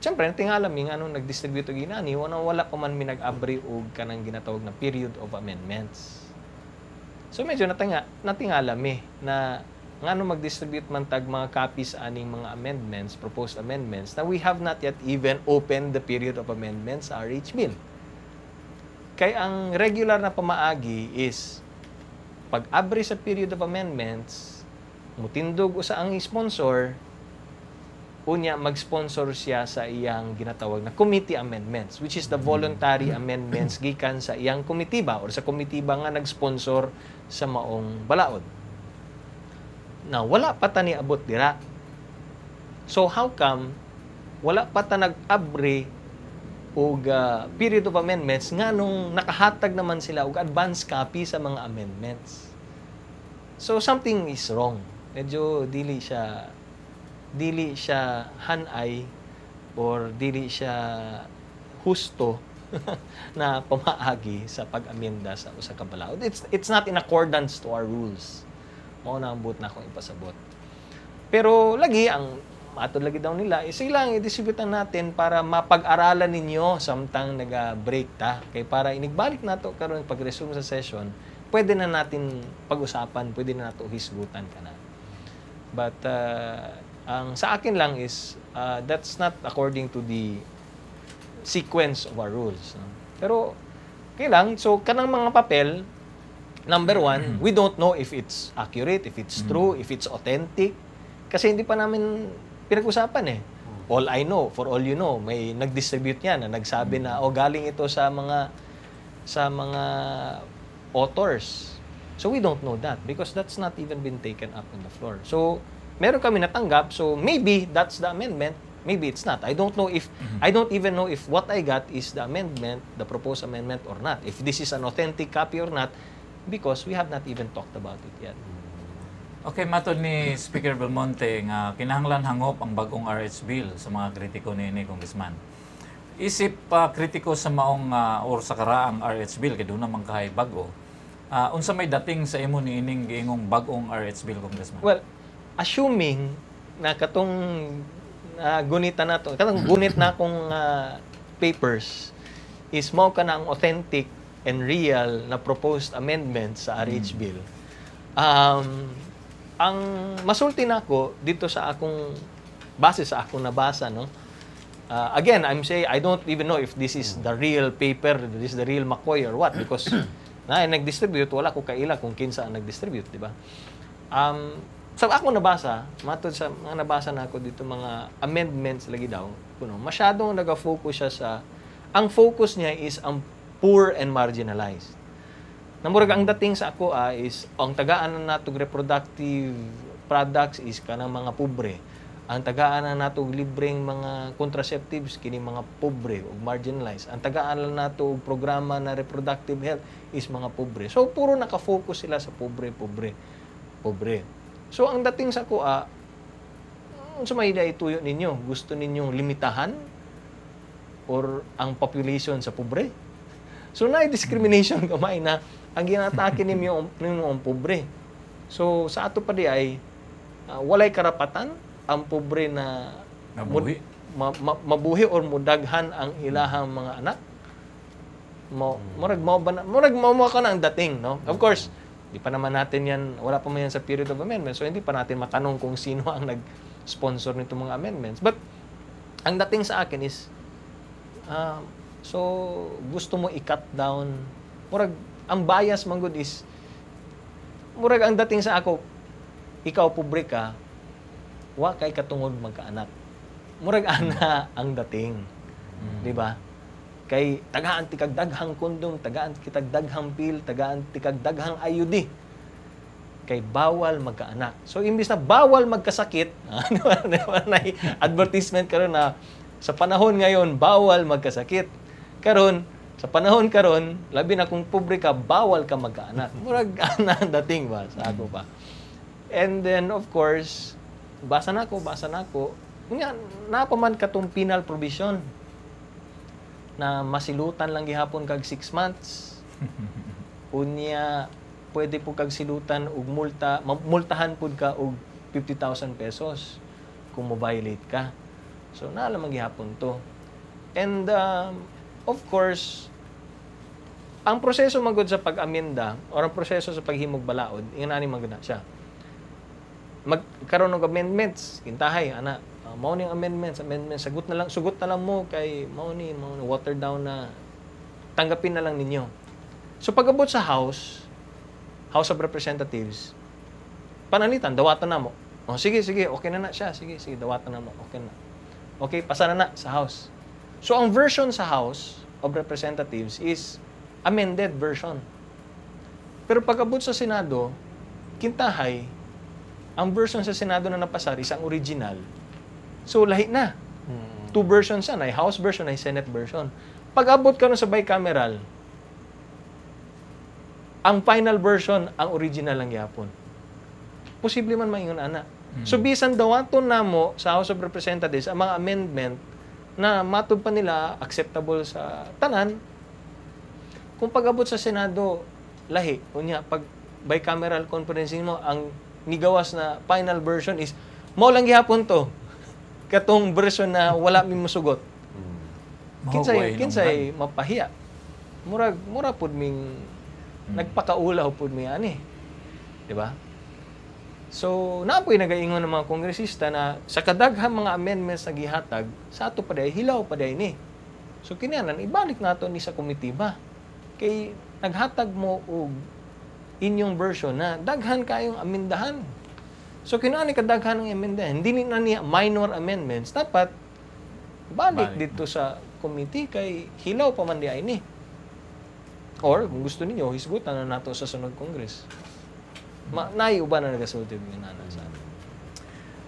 Siyempre, tingala mi nga nung nag-distribute og ginani, wala pa man mi nag-abri og kanang ginatawag na period of amendments. So medyo natingala mi na nga nung mag-distribute man tag mga copies aning mga amendments, proposed amendments, na we have not yet even opened the period of amendments sa RH bill. Kay ang regular na pamaagi is pag-abri sa period of amendments, mutindog usa ang sponsor, unya mag-sponsor siya sa iyang ginatawag na committee amendments, which is the voluntary amendments gikan sa iyang komitiba or sa komitiba nga nag-sponsor sa maong balaod. Now, wala pa ta ni abot dira. So, how come wala pa ta nag-abri og period of amendments nga nung nakahatag naman sila og advance copy sa mga amendments? So, something is wrong. Medyo dili siya hanay or dili siya husto na pamaagi sa pag-amenda sa usa ka balaod. It's not in accordance to our rules. Mao na ambot na akong ipasabot. Pero lagi ang matod lagi daw nila silang i-distribute natin para mapag-aralan ninyo samtang naga-break ta. Kay para inigbalik nato karon pag-resume sa session, pwede na natin pag-usapan, pwede na nato hisgutan kana. But ang sa akin lang is that's not according to the sequence of our rules. Pero kailang, so kanang mga papel, number one, we don't know if it's accurate, if it's true, if it's authentic. Kasi hindi pa namin pinag-usapan eh. All I know, for all you know, may nag-distribute yan na nagsabi na, galing ito sa mga authors. So we don't know that because that's not even been taken up on the floor. So meron kami natanggap, so maybe that's the amendment, maybe it's not. I don't even know if what I got is the amendment, the proposed amendment or not. If this is an authentic copy or not, because we have not even talked about it yet. Okay, matod ni Speaker Belmonte nga kinahanglan hangop ang bagong RH bill sa mga kritiko ni Congressman. Isip kritiko sa maong or sa karaang RH bill kay doon naman kahay bago. Unsa may dating sa imo ni ining giingong bagong RH bill, Congressman? Well, assuming na katong gunita na to, katong gunit na akong papers is mao ka na ang authentic and real na proposed amendment sa RH bill. Ang masulti nako dito sa akong base sa akong nabasa, no. Again, I'm saying I don't even know if this is the real paper, this is the real McCoy or what, because nag-distribute, wala ko kaila kung kinsa ang nag-distribute, di ba? Sa ako nabasa, matod sa mga nabasa na ako dito mga amendments lagi daw, masyadong nag-focus siya sa, ang focus niya is ang poor and marginalized. Namurag ang dating sa ako is ang tagaan na natog reproductive products is kanang mga pobre. Ang tagaan na natog libreng mga contraceptives kini mga pobre o marginalized. Ang tagaan na natog programa na reproductive health is mga pobre. So puro naka-focus sila sa pobre. So ang dating sa ako sa may ituyo ninyo, gusto ninyong limitahan or ang population sa pobre? So, na-discrimination kamay na ang ginatake ninyo ang pobre. So, sa ato pa di ay walay karapatan ang pobre na mabuhi or mudaghan ang ilahang mga anak. Murag mo ka na ang dating, no? Of course, di pa naman natin yan, wala pa man yan sa period of amendment. So, hindi pa natin matanong kung sino ang nag-sponsor nito mga amendments. But, ang dating sa akin is, so, gusto mo i-cut down. Murag, ang bias man good is, murag ang dating sa ako, ikaw pobre ka, wa kay katungod magkaanak. Murag ana ang dating. Di ba? Kay tagaan ti kag daghang kondom, tagaan ti kag daghang pil, tagaan ti kag daghang IUD. Kay bawal magkaanak. So imbis na bawal magkasakit, advertisement karon na sa panahon ngayon bawal magkasakit. Karon sa panahon karon, labi na kung pobre ka, bawal ka magkaanak. Murag ana dating ba sa ako pa. And then of course, basa na ko. Unya napaman katong penal provision na masilutan lang gihapon kag 6 months. Unya pwede po kag silutan og multahan pud ka og 50,000 pesos kung mo-violate ka. So naa lang gihapon to. And of course, ang proseso magud sa pag-amenda or ang proseso sa paghimog balaod, ingani magud na siya. Magkaroon ng amendments, kintahay ana. Mao ning amendments, sugot na lang mo kay mao ni water down na tanggapin na lang ninyo. So pag-abot sa House of Representatives, panalitan, dawatan na mo. Oh, sige, okay na siya. Sige, dawatan na mo. Okay na. Okay, pasa na sa House. So ang version sa House of Representatives is amended version. Pero pag-abot sa Senado, kintahay, ang version sa Senado na napasar is ang original. So, lahi na. 2 versions yan. Ay House version, ay Senate version. Pag-abot ka sa bicameral, ang final version, ang original lang yapon. Posible man maingon ana. So, bisan dawaton na mo sa House of Representatives, ang mga amendment na matud pa nila acceptable sa tanan, kung pag-abot sa Senado, lahi. Unya, pag bicameral conferencing mo, ang nigawas na final version is, mao lang gihapon to. Katong version na wala mi mosugot. Kinsay mapahiya. Mura pud ming nagpakaulaw pud mi ani. Di ba? So, naapoy nagaingon ng mga kongresista na sa kadaghang mga amendments na gihatag, sa ato pa day hilaw pa day ni. So kinahanglan ibalik nato ni sa komitiba. Kay naghatag mo og inyong version na daghan kayong amendahan. So kinahanglan kadaghan ng amendahan, hindi na niya minor amendments, dapat balik dito sa committee kay hilaw pa man di ay ni. Or kung gusto niyo hisgutan na nato sa sunod Congress. Naiuban na nagasulti yung nana sa atin.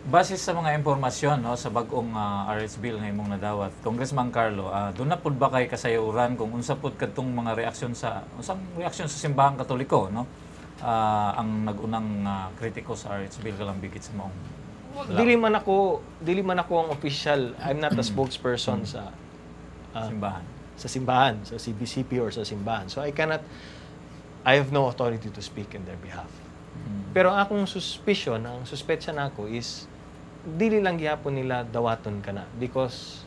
Base sa mga impormasyon no, sa bagong RH bill nga imong nadawat, Congressman Carlo, doon na pud ba kay kasayuran kung unsa pud kadtong mga reaksyon sa simbahang Katoliko no? Ang nagunang kritiko sa RH bill kalambigit sa maong dili man ako ang official. I'm not a spokesperson sa simbahan, sa CBCP or sa simbahan. So I have no authority to speak in their behalf. Pero akong suspicion, ang suspetsya nako is dili lang gihapon nila dawaton kana because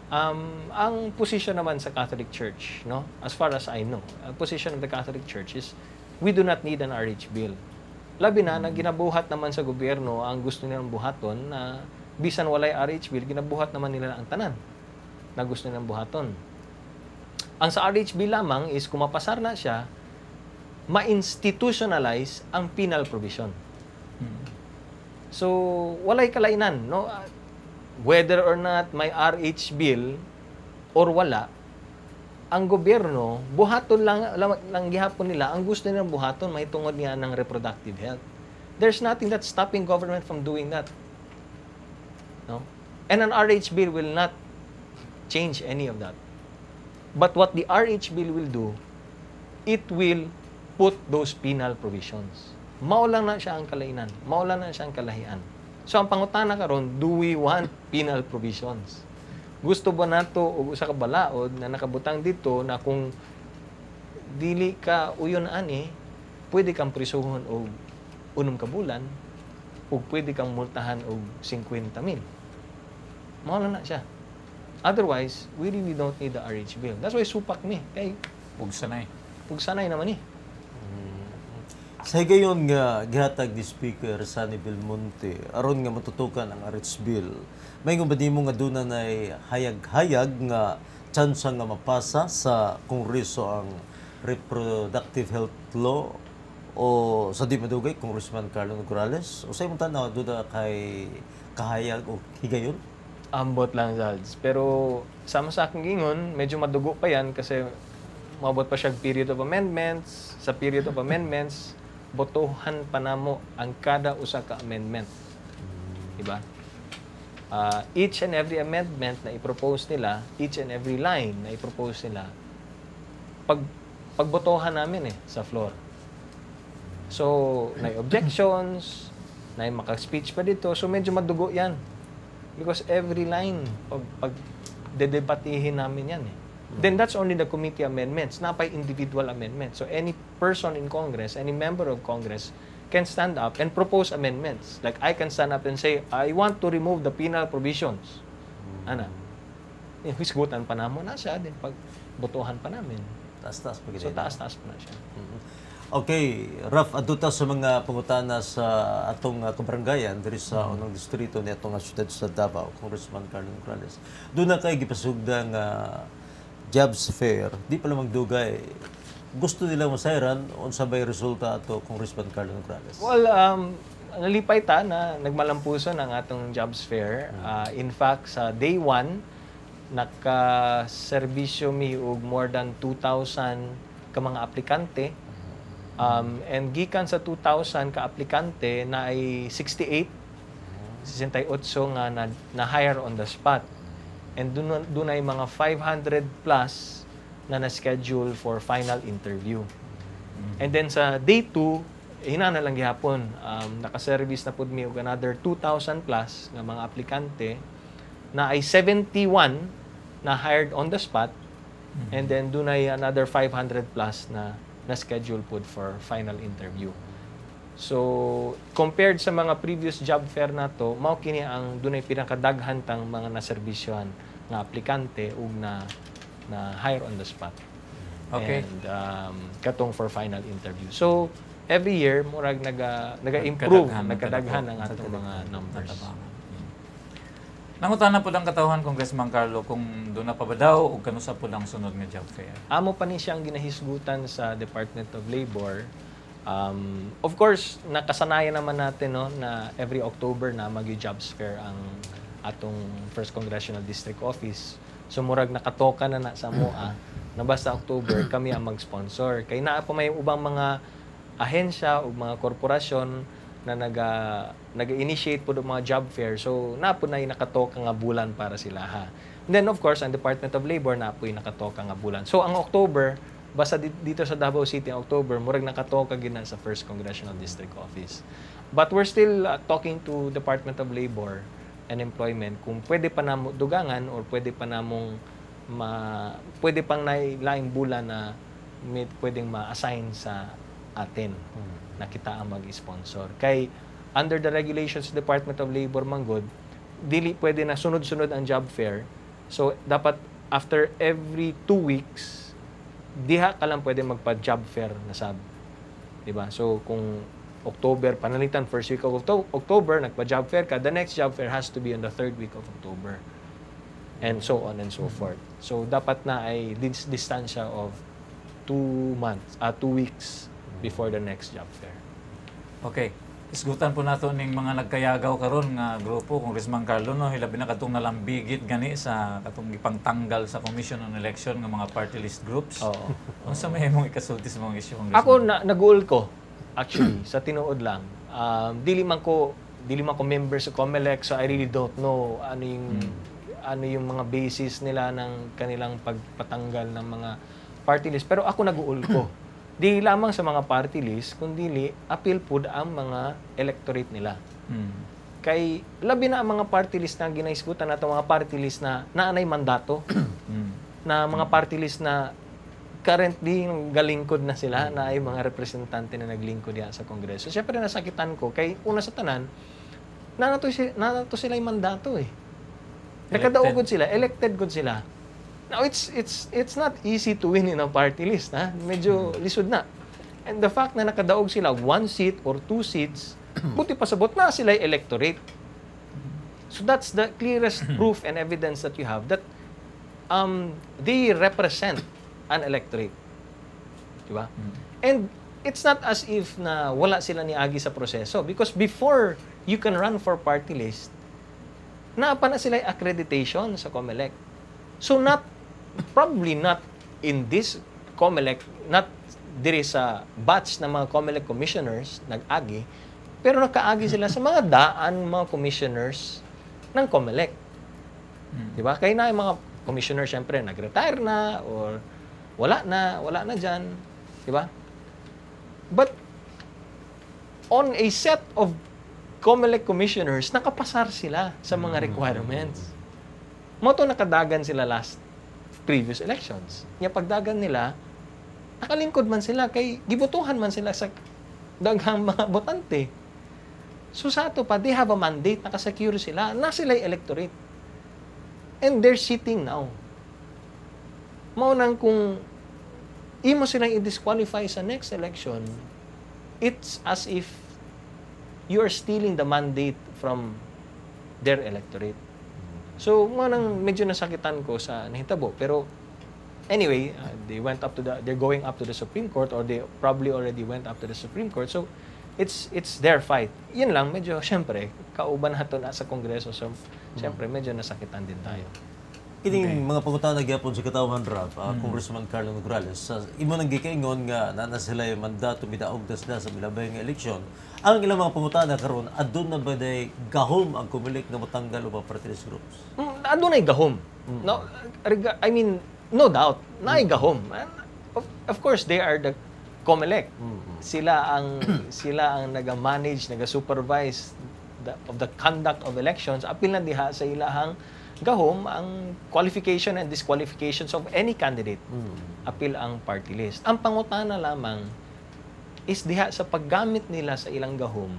ang position naman sa Catholic Church, no, as far as I know, ang position of the Catholic Church is we do not need an RH bill. Labi na ginabuhat naman sa gobyerno ang gusto nilang buhaton na bisan walay RH bill, ginabuhat naman nila ang tanan na gusto nilang buhaton. Ang sa RH bill lamang is kung mapasar na siya, ma-institutionalize ang penal provision. So, walay kalainan, no? Whether or not may RH bill or wala, ang gobyerno, buhaton lang gihapon nila, ang gusto nilang buhaton, may tungod niya ng reproductive health. There's nothing that's stopping government from doing that. No? And an RH bill will not change any of that. But what the RH bill will do, it will put those penal provisions. Mao lang na siya ang kalainan. Mao lang na siya ang kalahian. So, ang pangutana karon, do we want penal provisions? Gusto ba nato o usa ka balaod na nakabutang dito na kung dili ka uyon ani, pwede kang prisuhon og 6 ka bulan o pwede kang multahan og 50,000. Mao lang na siya. Otherwise, we really don't need the RH bill. That's why supak ni. Kay pugsanay naman ni. Sa higayon nga gihatag ni Speaker Sunny Belmonte aron nga matutukan ang RH bill, may nga ba nimo nga duna nay hayag-hayag nga tsansa nga mapasa sa Kongreso ang reproductive health law o sa di madugay Congressman Carlo Nograles? O sa imong tanaw duda kay kahayag o higayon? Ambot lang, Zalds. Pero sama sa aking gingon, medyo madugo pa yan kasi maabot pa siya period of amendments. Sa period of amendments, botohan pa namo ang kada usa ka amendment. Diba? Each and every amendment na i-propose nila, each and every line na i-propose nila, pagbotohan namin sa floor. So, may objections, may maka-speech pa dito, so medyo madugo yan. Because every line, pag dedebatihin namin yan Then that's only the committee amendments, not by individual amendments. So any person in Congress, any member of Congress, can stand up and propose amendments. Like I can stand up and say, I want to remove the penal provisions. Ana? Hisgutan pa namo na siya, din pag botohan pa namin. Taas-taas pa So taas-taas pa na siya. Okay, Raf, aduta sa mga pangutana sa atong kabarangayan diri sa unang distrito ni atong siyudad sa Davao, Congressman Carlo Nograles. Doon na kay gipasugda nga jobs fair, di pa lamang dugay. Gusto nila masayran unsa bay resulta ato Congressman Carlo Nograles? Well, nalipay ta na nagmalampuson ang atong jobs fair. In fact, sa day 1, naka-serbisyo mi og more than 2,000 ka mga aplikante. And gikan sa 2,000 ka aplikante na ay 68 nga na-hire on the spot. And doon ay mga 500 plus na na-schedule for final interview. And then sa day 2, hinana lang gihapon, naka-service na pud mi og another 2,000 plus nga mga aplikante na ay 71 na hired on the spot. And then doon ay another 500 plus na schedule pud for final interview. So, compared sa mga previous job fair na to, mao kini ang dunay pinakadaghan tang mga naserbisyohan nga aplikante ug na hire on the spot. Okay. And katong for final interview. So, every year murag naga-improve, nagkadaghan ang atong mga numbers. Nangutana po lang katawhan, Congressman Carlo, kung doon na pa ba daw o kanusa po lang sunod nga job fair? Amo pa ni siyang ginahisgutan sa Department of Labor. Of course, nakasanayan naman natin na every October na mag-jobs fair ang atong First Congressional District Office. So murag nakatoka na sa MOA na basta October kami ang mag-sponsor. Kay naa pa may ubang mga ahensya o mga korporasyon na naga-initiate po ng mga job fair. So, napo na yung nakatoka nga bulan para sila ha. And then, of course, ang Department of Labor na po yung nakatoka nga bulan. So, ang October, basta dito sa Davao City, October, murag nakatoka gina sa First Congressional District Office. But we're still talking to Department of Labor and Employment kung pwede pa namo dugangan or pwede pa namong pwede pang nailaing bulan na pwedeng ma-assign sa atin na kita ang mag-sponsor. Kay under the regulations of Department of Labor manggod, dili pwede na sunod-sunod ang job fair. So dapat after every 2 weeks diha ka lang pwede magpa-job fair na sab. Diba? So kung October panalitan first week of October nagpa-job fair ka, the next job fair has to be on the 3rd week of October. And so on and so forth. So dapat na ay distansya of 2 weeks before the next job fair. Okay. Isgutan po nato ning mga nagkayagaw karon nga grupo, Congressman Carlo, no, hilabi na katong nalambigit gani sa katong ipangtanggal sa Commission on Election ng mga party list groups. Oo. Unsa may imong ikasulti sa mga issue, Congressman? Ako nag-goal ko actually sa tinuod lang. Dili man ko member sa COMELEC, so I really don't know ano yung mga basis nila ng kanilang pagpatanggal ng mga party list. Pero ako nag-goal ko. Di lamang sa mga party list, kundi appeal po ang mga electorate nila. Kay labi na ang mga party list na ginaisgutan nato, mga party list na naanay mandato, na mga party list na currently galingkod na sila, na ay mga representante na naglingkod diha sa Kongreso. Siyempre nasakitan ko, kay una sa tanan, nanato sila yung mandato eh. Nakadaugod sila, elected good sila. Now, it's not easy to win in a party list. Ha? Medyo lisod na. And the fact na nakadaog sila 1 seat or 2 seats, buti pasabot na sila electorate. So that's the clearest proof and evidence that you have that they represent an electorate. Diba? And it's not as if na wala sila ni Agi sa proseso. Because before you can run for party list, Naapa na sila accreditation sa COMELEC. So probably not in this COMELEC, not diri sa batch ng mga COMELEC commissioners nag-agi, pero nakaagi sila sa mga daan mga commissioners ng COMELEC. Di ba? Kaya na yung mga commissioners, syempre, nag-retire na or wala na dyan. Di ba? But on a set of COMELEC commissioners, nakapasar sila sa mga requirements. Moto nakadagan sila previous elections. Yung pagdagan nila, nakalingkod man sila, kay gibutuhan man sila sa daghang mga botante. So sa ato pa, they have a mandate, nakasecure sila, na sila yung electorate. And they're sitting now. Maunang kung imo silang i-disqualify sa next election, it's as if you are stealing the mandate from their electorate. So, medyo nasakitan ko sa nahitabo. Pero, anyway, they're going up to the Supreme Court, or they probably already went up to the Supreme Court. So, it's their fight. Yun lang, medyo, syempre, kauban nato na sa Kongreso. So, syempre, medyo nasakitan din tayo. Kining mga pangutana gyapon sa katawhan rap, Congressman Carlo Nograles, imo nang gikaingon nga na sila yung mandato bidaog dasda sa milabay nga eleksyon. Ang ilang mga pangutana karon adun na ba day gahom ang COMELEC na matanggal o party list groups? Adun ay gahom. No, I mean, no doubt, naay gahom. Of course, they are the COMELEC. Sila ang naga-manage, naga-supervise of the conduct of elections. Apil na diha sa ilahang gahom ang qualification and disqualifications of any candidate. Apil ang party list. Ang pangutana lamang is diha sa paggamit nila sa ilang gahom,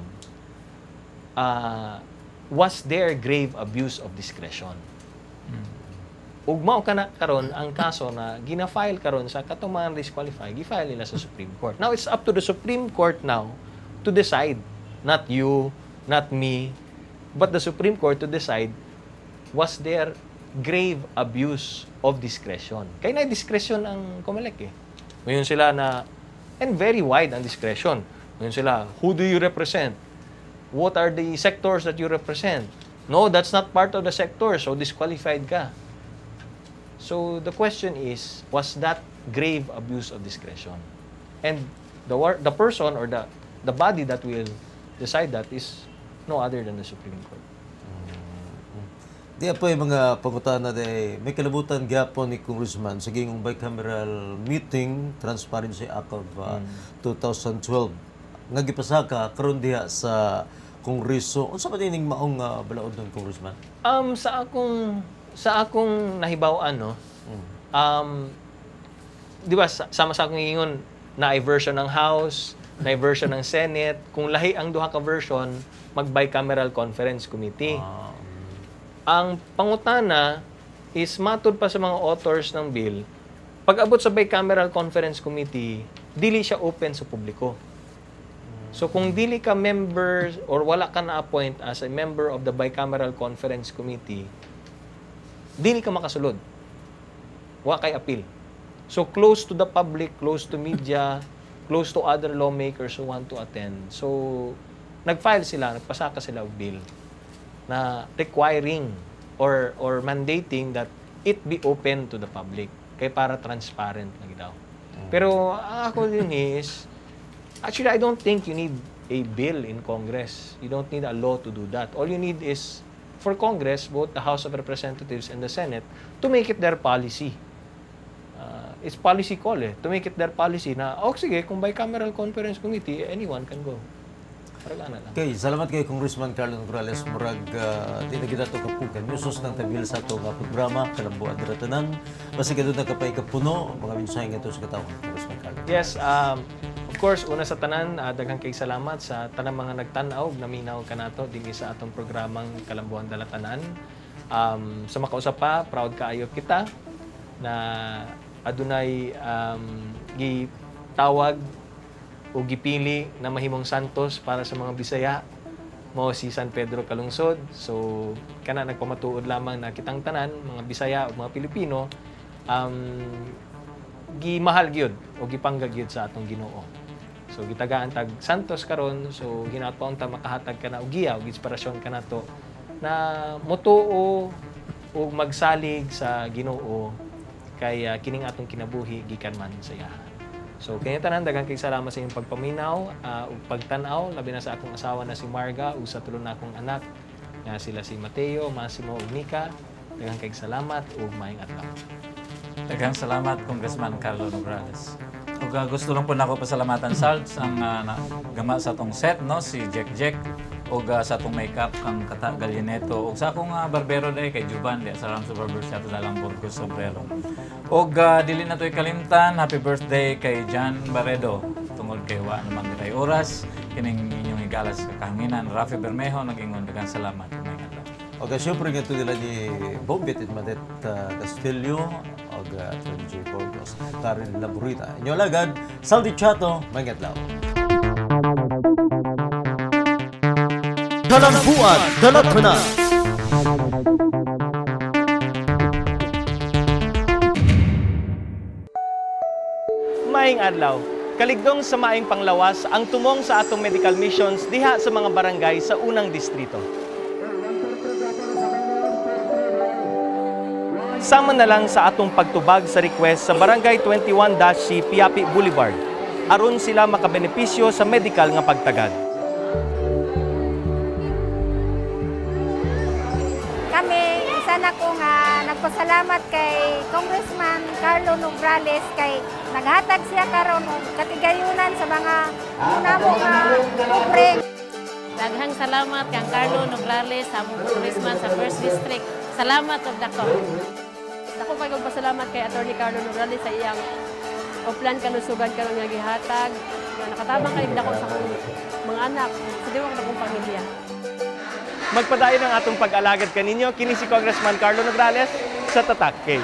was there grave abuse of discretion? Ug mao kana karon ang kaso na gina-file karon sa katong mga disqualify, gi-file nila sa Supreme Court. Now it's up to the Supreme Court now to decide, not you, not me, but the Supreme Court to decide, was there grave abuse of discretion? Kaya na discretion ang COMELEC eh. Ngayon sila na, and very wide ang discretion. Ngayon sila, who do you represent? What are the sectors that you represent? No, that's not part of the sector, so disqualified ka. So the question is, was that grave abuse of discretion? And the person or the body that will decide that is no other than the Supreme Court. Di po yung mga pangutana day may kalabutan gyapon ni Congressman sa gingong bicameral meeting Transparency Act of 2012 nga gipasaka karon diha sa Kongreso. Unsa ba dining maong balaod ng Congressman? Sa akong nahibaw-an no. Di ba sama sa akong ingon na version ng House, na version ng Senate, kung lahi ang duha ka version, mag bicameral conference committee. Ang pangutana is matud pa sa mga authors ng bill, pag-abot sa bicameral conference committee, dili siya open sa publiko. So kung dili ka member or wala ka na-appoint as a member of the bicameral conference committee, dili ka makasulod. Wa kay appeal. So close to the public, close to media, close to other lawmakers who want to attend. So nag-file sila, nagpasaka sila og bill na requiring or mandating that it be open to the public kay para transparent lagi daw. Pero ako din is actually I don't think you need a bill in Congress. You don't need a law to do that. All you need is for Congress, both the House of Representatives and the Senate, to make it their policy. It's policy call to make it their policy na sige, kung bicameral conference committee, anyone can go. Okay, salamat kay Congressman Carlo Nograles. Murag di na kita kapukan. Musos ng tabil sa ito nga programa, Kalambuan Diratanan. Basta ka doon nakapay kapuno, mga mensahe nga ito sa katawang Congressman Carlo. Yes, of course, una sa tanan, daghang kay salamat sa tanang mga nagtanaw, naminaw ka nato dinhi sa atong programang Kalambuan Diratanan. Sa makausap pa, proud kaayo kita na adunay gitawag o gipili na mahimong santos para sa mga Bisaya mo si San Pedro Calungsod. So kana nagpamatuod lamang na kitang tanan mga Bisaya o mga Pilipino gimahal gyud o gipangga gyud sa atong Ginoo. So gitagaan tag santos karon, so hinaot ta makahatag kana og giya og inspirasyon kanato na mutuo o magsalig sa Ginoo kay kining atong kinabuhi gikan man sa iya. So kanya tanan daghang kay salamat sa inyong pagpaminaw ug pagtan-aw labi na sa akong asawa na si Marga ug sa tulo na akong anak nga sila si Mateo, Massimo ug Nika. Daghang kay salamat ug maayong adlaw. Daghang salamat Congressman Carlo Nograles. Ug gusto lang po nako pasalamatan Salts ang gama sa atong set no si Jack ug sa atong makeup kang Kata Gallineto ug sa akong barbero day kay Juban di sa Ramso Barbershop dalang Burgos Sobrero. Ug dili na to'y kalimtan, happy birthday kay John Barredo tungod kay wa naman tay oras kining inyong igalas kahanginan. Rafi Bermejo nag-ingon daghang salamat. Okay, syempre nga ito nila ni Bombit at Madet Castillo o J. Burgos, Karen Laburita. Inyo lagad, Saldi Chato, Mangatlaw. Dalang buwan, dalat ko na! Maayong adlaw. Kaligdong sa maayong panglawas ang tumong sa atong medical missions diha sa mga barangay sa unang distrito. Sama na lang sa atong pagtubag sa request sa Barangay 21-C Piapi Boulevard aron sila makabenepisyo sa medical nga pagtagad. Kami, isa na ko nga nagpasalamat kay Congressman Carlo Nograles kay naghatag siya karon og katigayunan sa mga namo nga pobre. Daghang salamat kang Carlo Nograles sa among congressman sa 1st District. Salamat og dako. Ako pa pasalamat kay Attorney Carlo Nograles sa iyang uplan kanusugan karon nga gihatag nga nakatabang kay dako sa akong mga anak sa diwang akong pamilya. Magpadayon ang atong pag-alagad kaninyo kini si Congressman Carlo Nograles sa Tatak K.